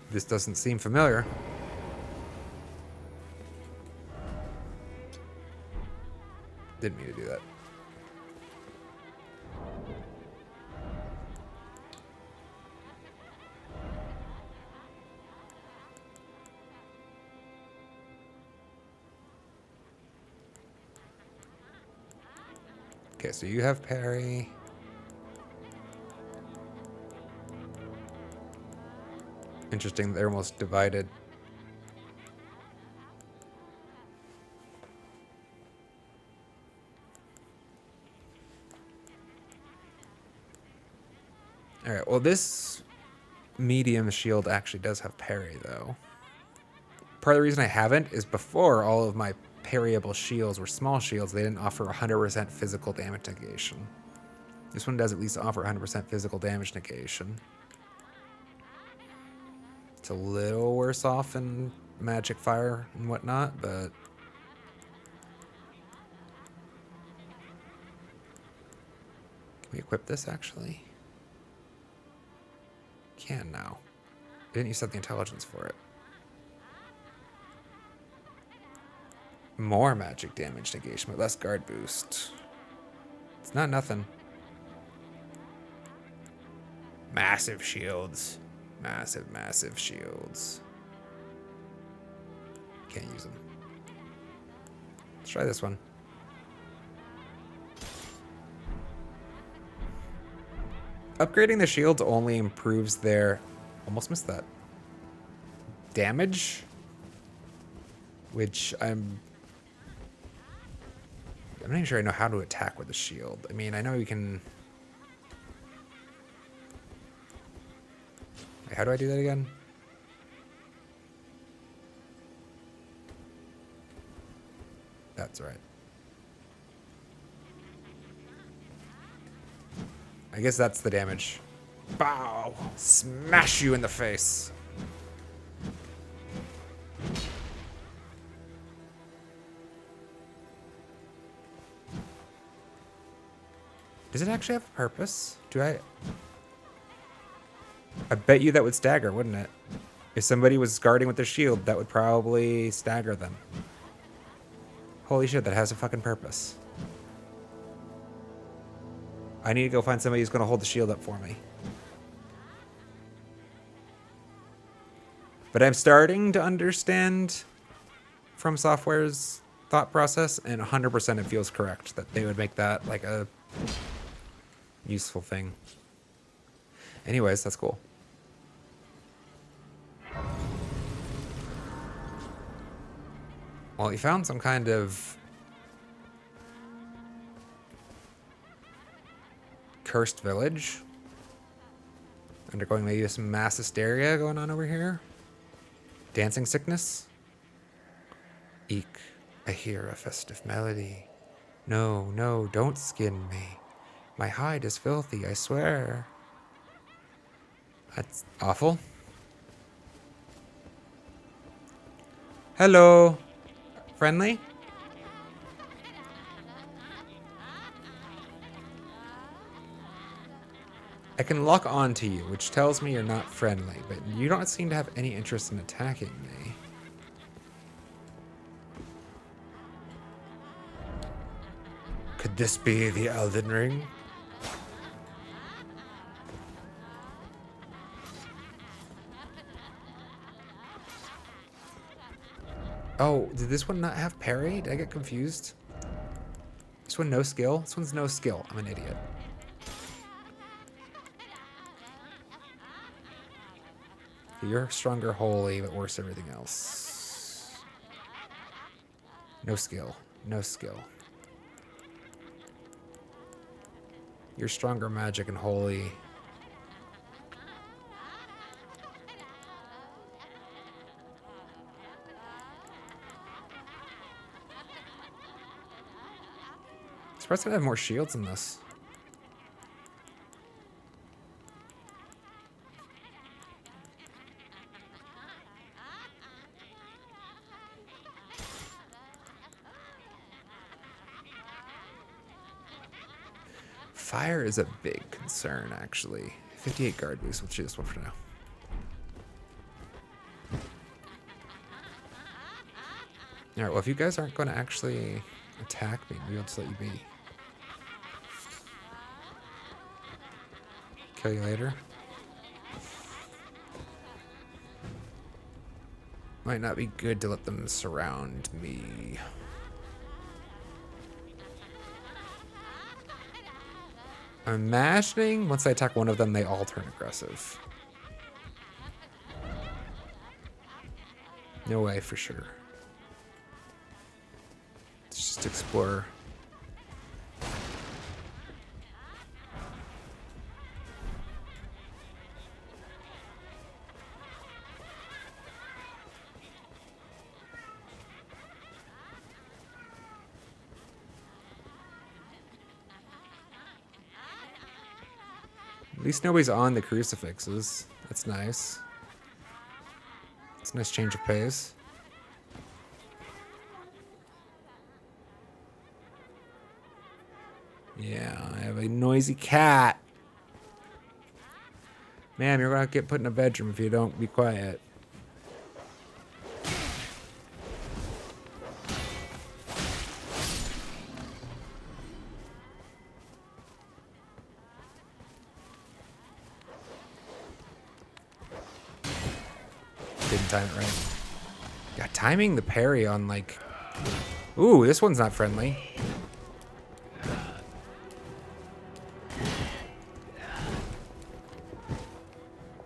This doesn't seem familiar. Didn't mean to do that. Okay, so you have parry. Interesting, they're almost divided. Alright, well this medium shield actually does have parry, though. Part of the reason I haven't is before all of my parryable shields were small shields, they didn't offer 100% physical damage negation. This one does at least offer 100% physical damage negation. It's a little worse off in magic fire and whatnot, but... Can we equip this, actually? Can now. Didn't you set the intelligence for it? More magic damage negation, but less guard boost. It's not nothing. Massive shields. Massive, massive shields. Can't use them. Let's try this one. Upgrading the shields only improves their... Almost missed that. Damage? Which I'm not even sure I know how to attack with a shield. I mean, I know you can... Wait, how do I do that again? That's right. I guess that's the damage. Bow! Smash you in the face. Does it actually have a purpose? Do I bet you that would stagger, wouldn't it? If somebody was guarding with their shield, that would probably stagger them. Holy shit, that has a fucking purpose. I need to go find somebody who's going to hold the shield up for me. But I'm starting to understand From Software's thought process, and 100% it feels correct that they would make that like a useful thing. Anyways, that's cool. Well, he found some kind of cursed village. Undergoing maybe some mass hysteria going on over here. Dancing sickness. Eek, I hear a festive melody. No, no, don't skin me. My hide is filthy, I swear. That's awful. Hello. Friendly? I can lock on to you, which tells me you're not friendly, but you don't seem to have any interest in attacking me. Could this be the Elden Ring? Oh, did this one not have parry? Did I get confused? This one no skill? This one's no skill. I'm an idiot. You're stronger holy, but worse everything else. No skill. No skill. You're stronger magic and holy. I'm surprised I have more shields in this. Fire is a big concern, actually. 58 guard boost. We'll choose this one for now. Alright, well, if you guys aren't going to actually attack me, maybe I'll just let you be. Kill you later. Might not be good to let them surround me. I'm imagining once I attack one of them, they all turn aggressive. No way, for sure. Let's just explore. At least nobody's on the crucifixes. That's nice. It's a nice change of pace. Yeah, I have a noisy cat. Ma'am, you're gonna get put in a bedroom if you don't be quiet. Didn't time it right. Yeah, timing the parry on like... Ooh, this one's not friendly.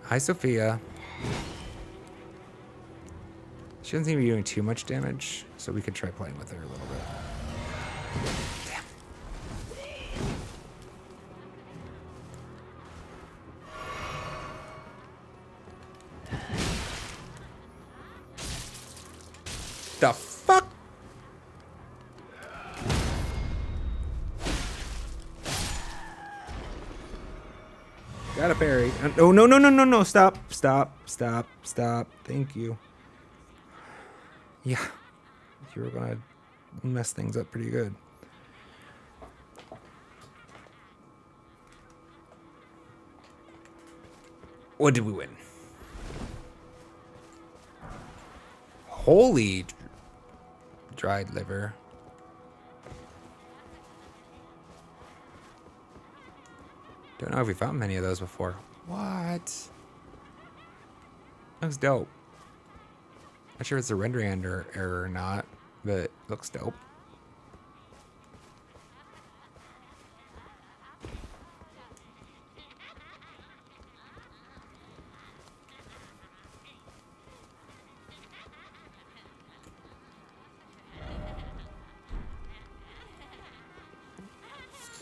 Hi, Sophia. She doesn't seem to be doing too much damage, so we could try playing with her a little bit. Damn. The fuck? Got a parry. Oh, no, no, no, no, no. Stop, stop, stop, stop. Thank you. Yeah. You were going to mess things up pretty good. What did we win? Holy dried liver. Don't know if we found many of those before. What? Looks dope. Not sure if it's a rendering error or not, but it looks dope.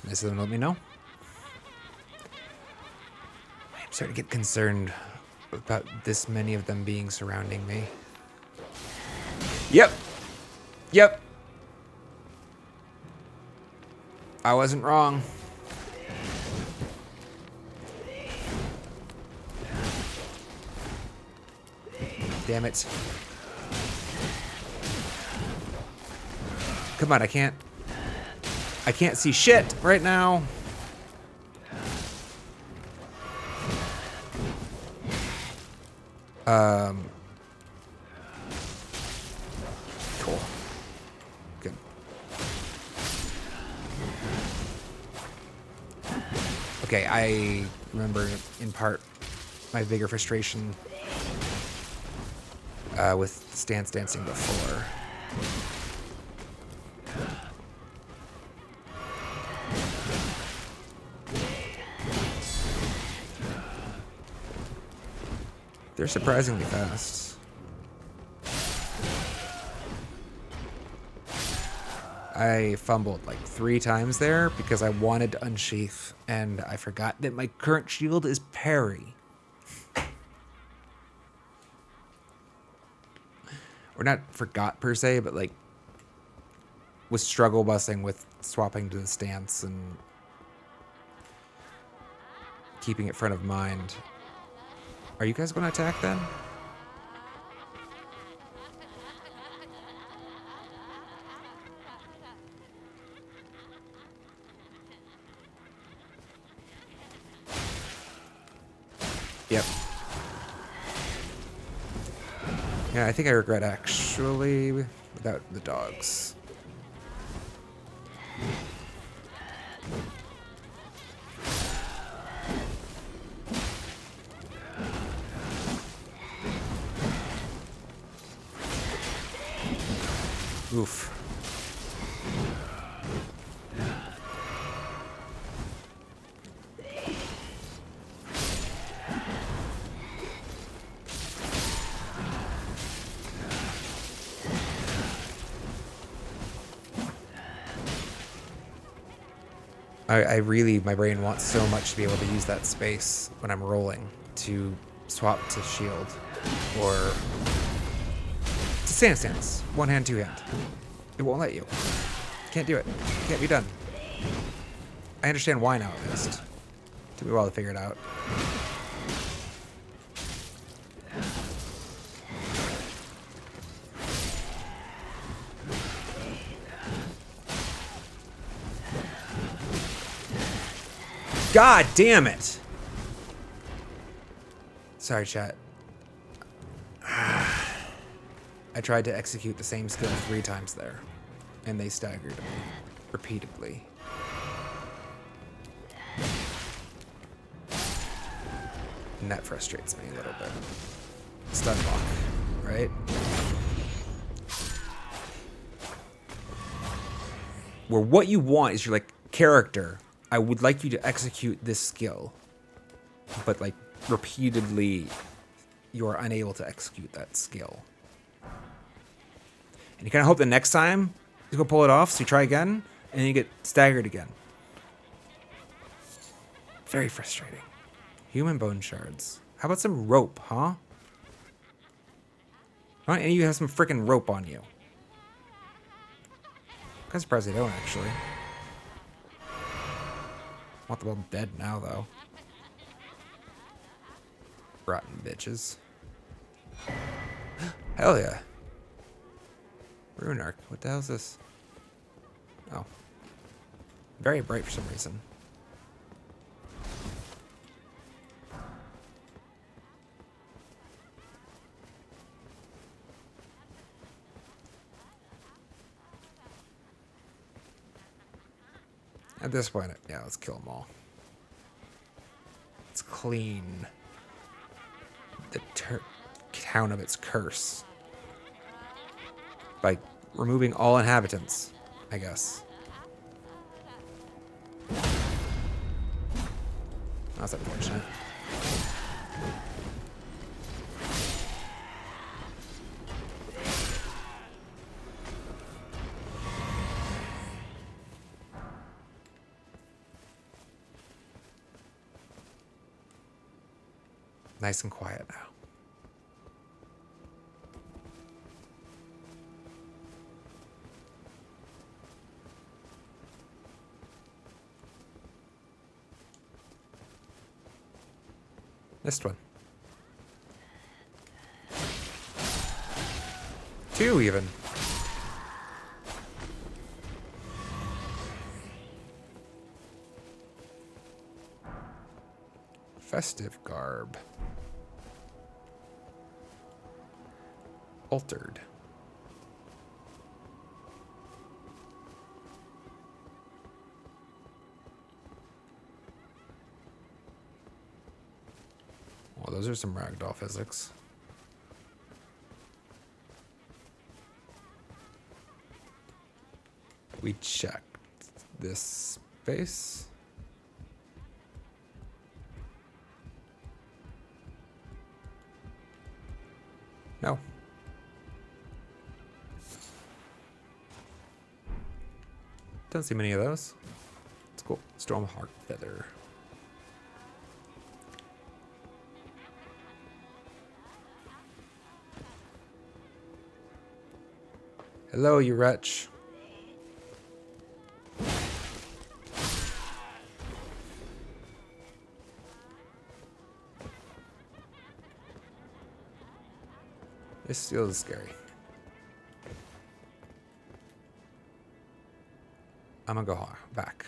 Nice of them to let me know. I'm starting to get concerned about this many of them being surrounding me. Yep. Yep. I wasn't wrong. Damn it. Come on, I can't see shit right now. Cool. Good. Okay, I remember in part my bigger frustration with stance dancing before. They're surprisingly fast. I fumbled like 3 times there because I wanted to unsheath and I forgot that my current shield is parry. Or not forgot per se, but like was struggle busing with swapping to the stance and keeping it front of mind. Are you guys going to attack then? Yep. Yeah, I think I regret actually without the dogs. Oof. I really, my brain wants so much to be able to use that space when I'm rolling to swap to shield or to stance. 1 hand, 2 hand. It won't let you. Can't do it. Can't be done. I understand why now at least. Took me a while to figure it out. God damn it! Sorry, chat. I tried to execute the same skill 3 times there, and they staggered me repeatedly. And that frustrates me a little bit. Stun block, right? Where what you want is your like character. I would like you to execute this skill, but like repeatedly, you are unable to execute that skill. And you kind of hope the next time you go pull it off, so you try again, and then you get staggered again. Very frustrating. Human bone shards. How about some rope, huh? Why don't any of you have some freaking rope on you? I'm kind of surprised they don't, actually. I want them all dead now, though. Rotten bitches. Hell yeah. Rune arc. What the hell is this? Oh. Very bright for some reason. At this point, yeah, let's kill them all. Let's clean the town of its curse by removing all inhabitants, I guess. That's unfortunate. Nice and quiet now. Missed one. 2 even. Festive garb. Altered. Well, those are some ragdoll physics. We checked this space. No. Don't see many of those. It's cool. Storm Heart Feather. Hello, you wretch. This feels scary. I'm gonna go back.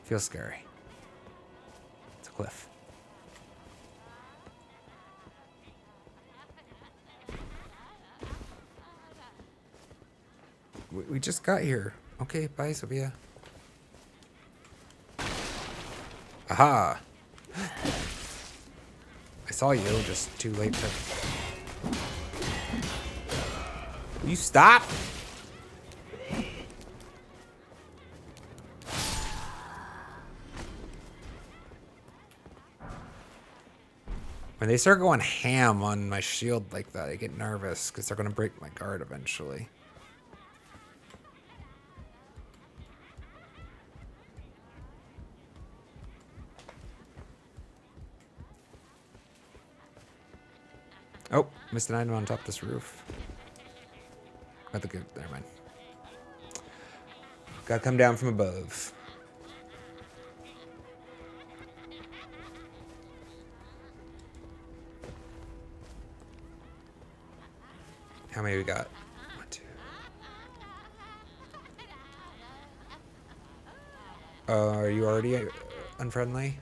Feels scary. It's a cliff. We just got here. Okay, bye, Sophia. Aha! I saw you, just too late to... Will you stop? When they start going ham on my shield like that, I get nervous because they're going to break my guard eventually. Oh, missed an item on top of this roof. Never mind. Gotta come down from above. How many we got? 1, 2. Are you already unfriendly?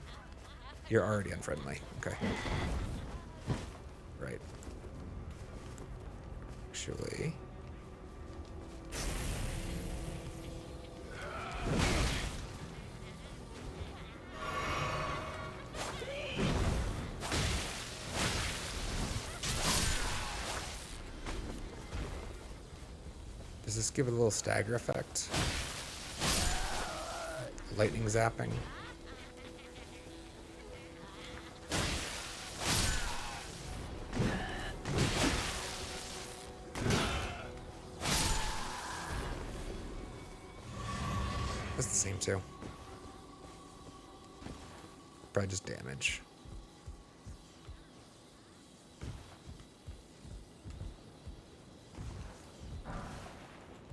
You're already unfriendly. Okay. Right. Actually. Does this give it a little stagger effect? Lightning zapping. That's the same too. Probably just damage.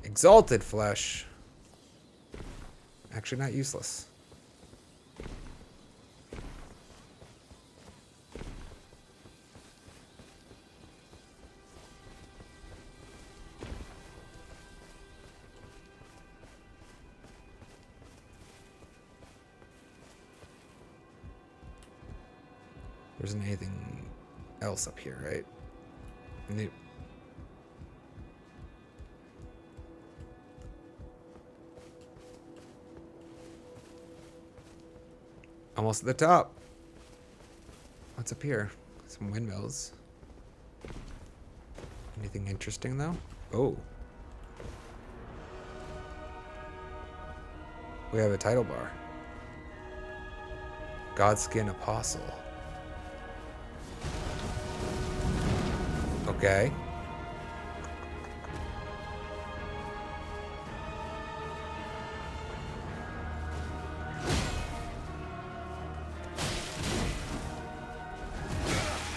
Exalted flesh. Actually not useless. There isn't anything else up here, right? Almost at the top. What's up here? Some windmills. Anything interesting though? Oh. We have a title bar. Godskin Apostle. Okay.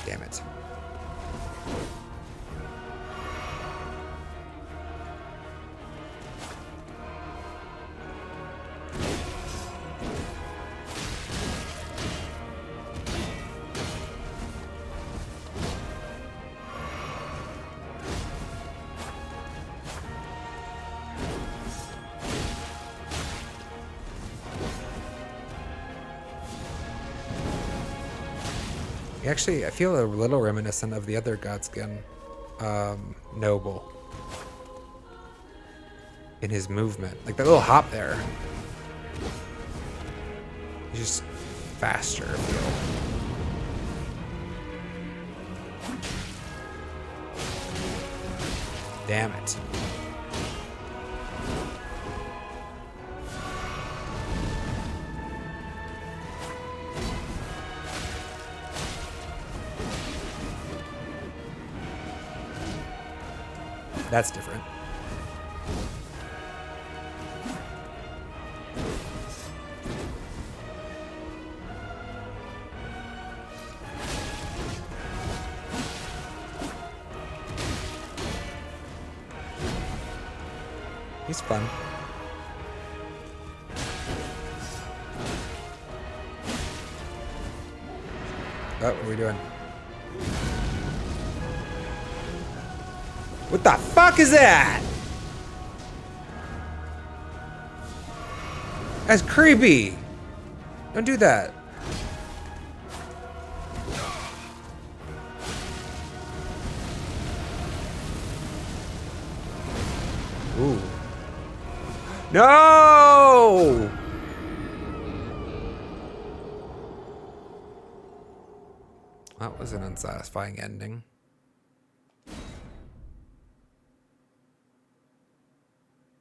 Damn it. Actually, I feel a little reminiscent of the other Godskin noble in his movement. Like that little hop there. He's just faster, I feel. Damn it. That's different. He's fun. Oh, what are we doing? What the fuck is that? That's creepy. Don't do that. Ooh. No! That was an unsatisfying ending.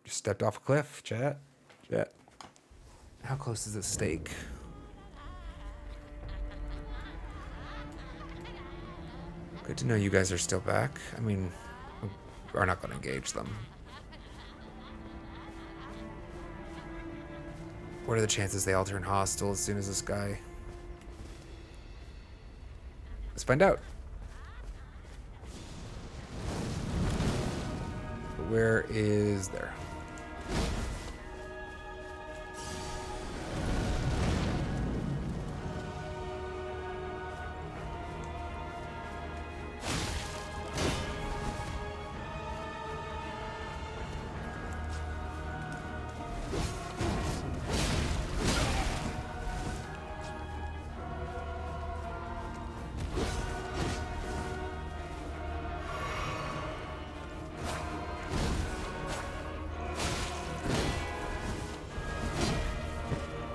Just stepped off a cliff, chat. Chat. How close is this stake? Good to know you guys are still back. I mean, we're not going to engage them. What are the chances they all turn hostile as soon as this guy... Let's find out. Where is there?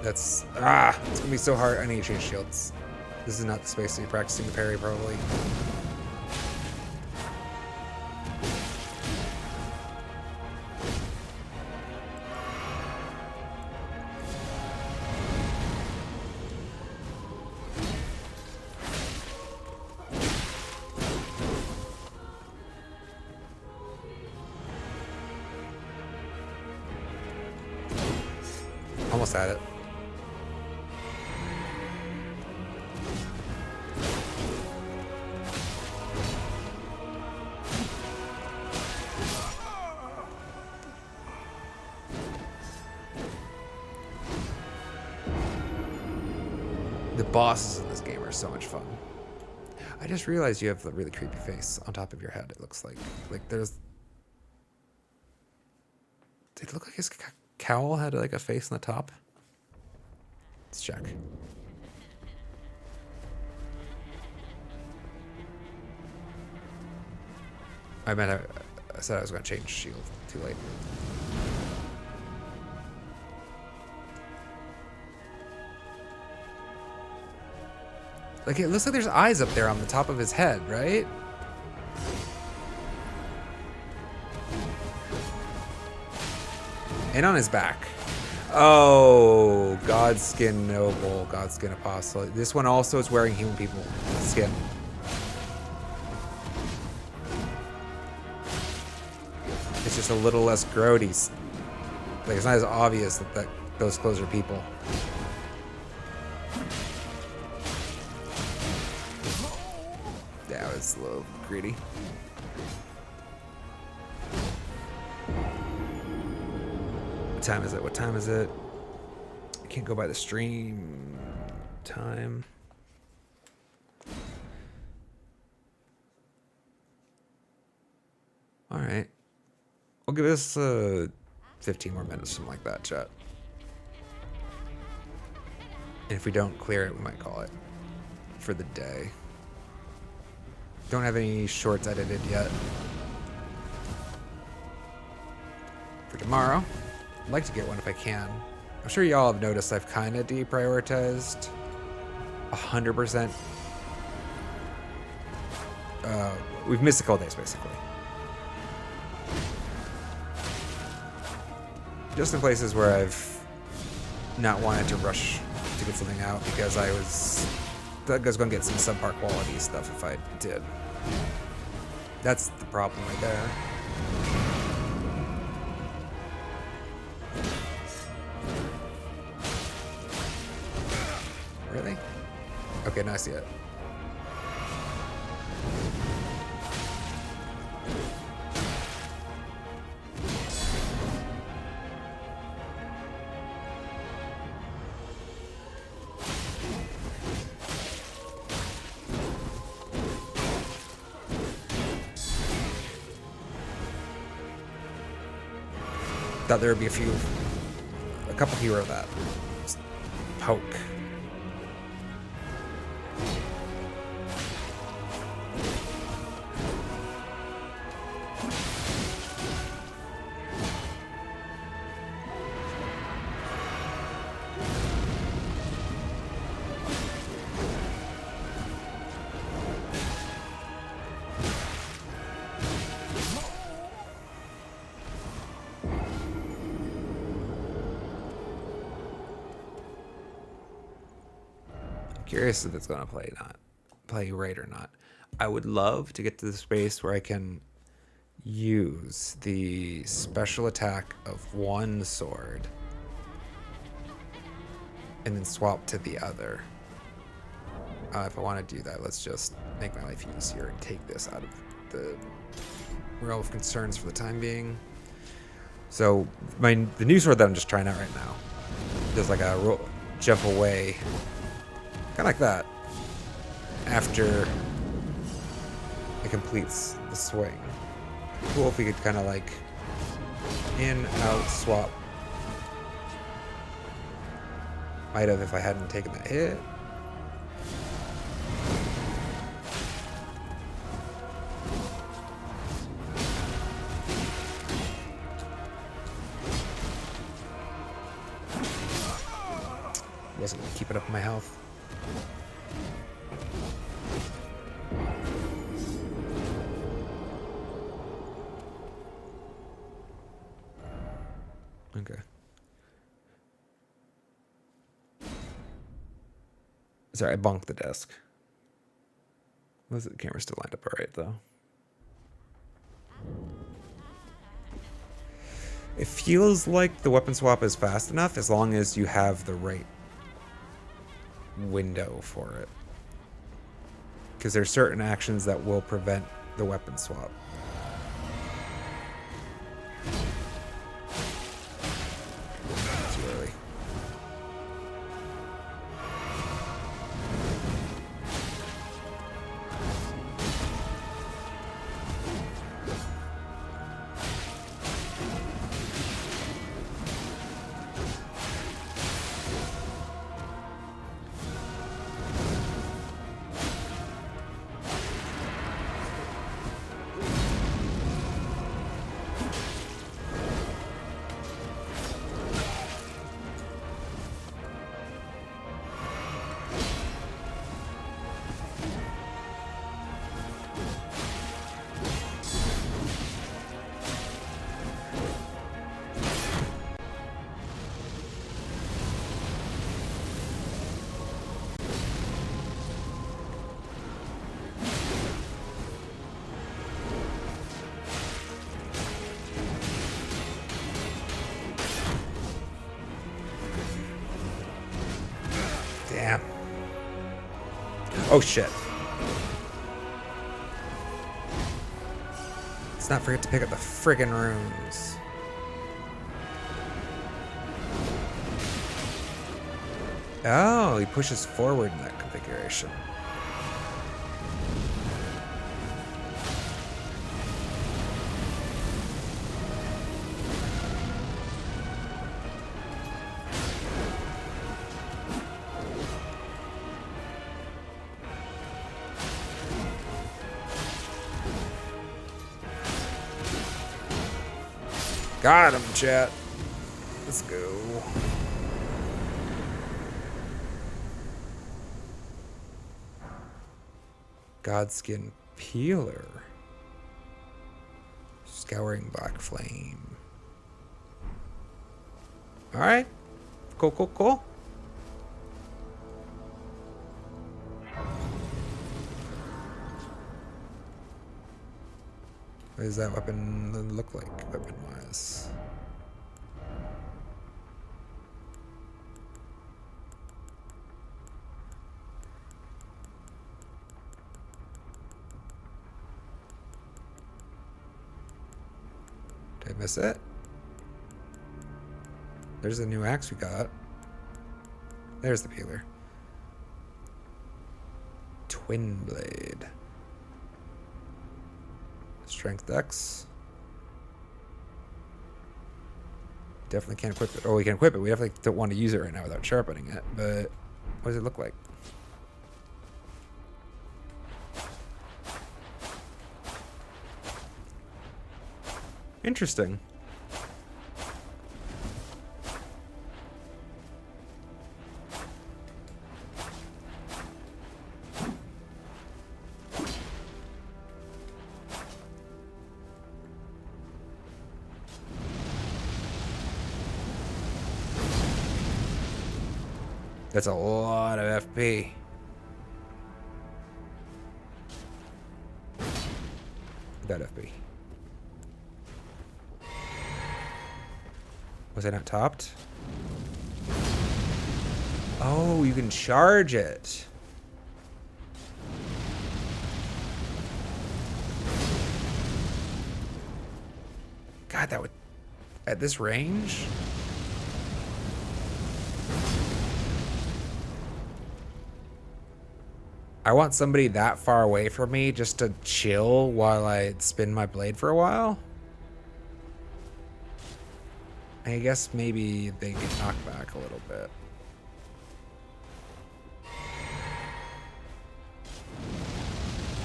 It's gonna be so hard. I need to change shields. This is not the space to be practicing the parry, probably. Almost had it. The bosses in this game are so much fun. I just realized you have a really creepy face on top of your head. It looks like there's. Did it look like his cowl had like a face on the top? Let's check. I said I was going to change shield. Too late. Like, it looks like there's eyes up there on the top of his head, right? And on his back. Oh, Godskin Noble, Godskin Apostle. This one also is wearing human people skin. It's just a little less grody. Like, it's not as obvious that those clothes are people. That was a little greedy. What time is it? What time is it? I can't go by the stream time. All right. We'll give this 15 more minutes, something like that, chat. And if we don't clear it, we might call it for the day. Don't have any shorts edited yet. For tomorrow, I'd like to get one if I can. I'm sure y'all have noticed I've kind of deprioritized 100%. We've missed a couple days, basically. Just in places where I've not wanted to rush to get something out because I was going to get some subpar quality stuff if I did. That's the problem right there. Really? Okay, now I see it. Thought there would be a couple here of that. Just poke. Curious if it's going to play right or not. I would love to get to the space where I can use the special attack of one sword and then swap to the other. If I want to do that, let's just make my life easier and take this out of the realm of concerns for the time being. So the new sword that I'm just trying out right now does like a jump away. Kind of like that. After it completes the swing. Cool if we could kind of like in, out, swap. Might have if I hadn't taken that hit. Wasn't keeping up with my health. Okay. Sorry, I bonked the desk. Was it the camera still lined up all right though? It feels like the weapon swap is fast enough as long as you have the right window for it. Because there's certain actions that will prevent the weapon swap. Too early. Damn. Oh shit. Let's not forget to pick up the friggin' runes. Oh, he pushes forward in that configuration. Got him, chat. Let's go. Godskin Peeler. Scouring Black Flame. Alright. Cool, cool, cool. What does that weapon look like, weapon-wise? Did I miss it? There's the new axe we got. There's the peeler. Twin blade. Strength Dex. Definitely can't equip it. Oh, we can equip it. We definitely don't want to use it right now without sharpening it. But what does it look like? Interesting. That's a lot of FP. That FP. Was I not topped? Oh, you can charge it. God, that would... At this range? I want somebody that far away from me just to chill while I spin my blade for a while. I guess maybe they get knocked back a little bit.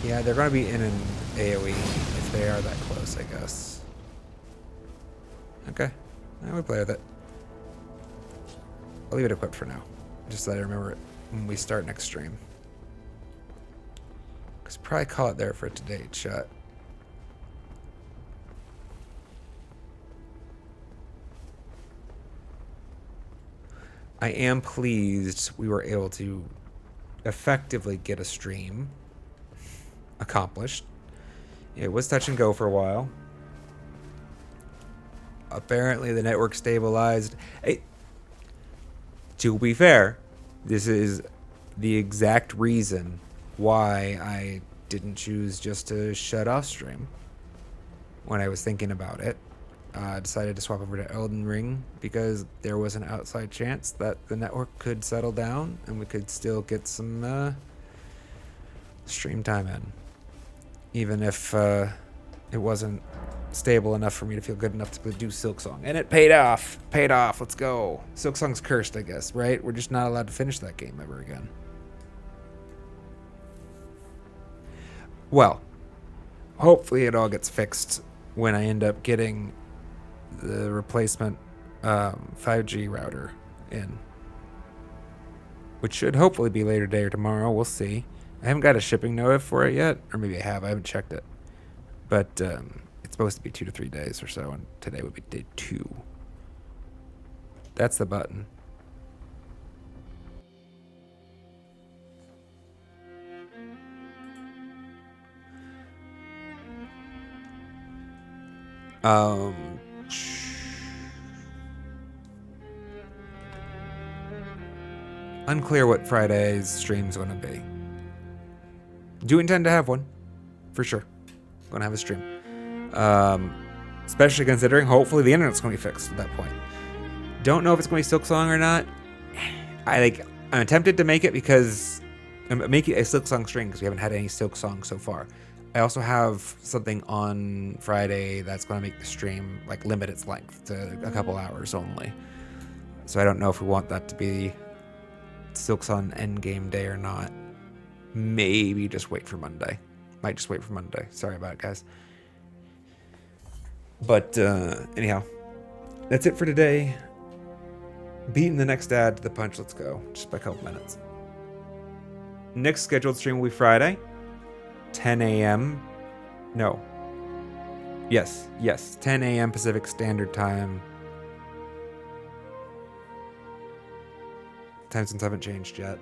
Yeah, they're going to be in an AoE if they are that close, I guess. Okay. I would play with it. I'll leave it equipped for now. Just so I remember it when we start next stream. Because probably call it there for today, chat. I am pleased we were able to effectively get a stream accomplished. It was touch and go for a while. Apparently the network stabilized. Hey, to be fair, this is the exact reason why I didn't choose just to shut off stream when I was thinking about it. I decided to swap over to Elden Ring because there was an outside chance that the network could settle down and we could still get some stream time in. Even if it wasn't stable enough for me to feel good enough to do Silksong. And it paid off. Paid off. Let's go. Silksong's cursed, I guess, right? We're just not allowed to finish that game ever again. Well, hopefully it all gets fixed when I end up getting the replacement 5G router in. Which should hopefully be later today or tomorrow. We'll see. I haven't got a shipping notice for it yet. Or maybe I have. I haven't checked it. But it's supposed to be 2 to 3 days or so. And today would be day 2. That's the button. Unclear what Friday's stream's going to be. Do intend to have one, for sure. Going to have a stream. Especially considering hopefully the internet's going to be fixed at that point. Don't know if it's going to be Silksong or not. I'm tempted to make it because make it a Silksong stream because we haven't had any Silksong so far. I also have something on Friday that's going to make the stream like limit its length to a couple hours only. So I don't know if we want that to be Silksong endgame day or not. Maybe just wait for Monday. Might just wait for Monday. Sorry about it, guys. But anyhow, that's it for today. Beating the next ad to the punch. Let's go. Just by a couple minutes. Next scheduled stream will be Friday. 10 a.m. No. Yes. 10 a.m. Pacific Standard Time. Time zones haven't changed yet.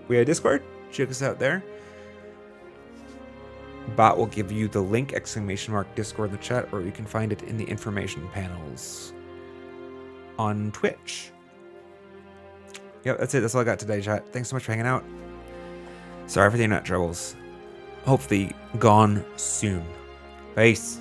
We had Discord. Check us out there. Bot will give you the link, !Discord in the chat, or you can find it in the information panels on Twitch. Yep, that's it. That's all I got today, chat. Thanks so much for hanging out. Sorry for the internet troubles. Hopefully gone soon. Peace.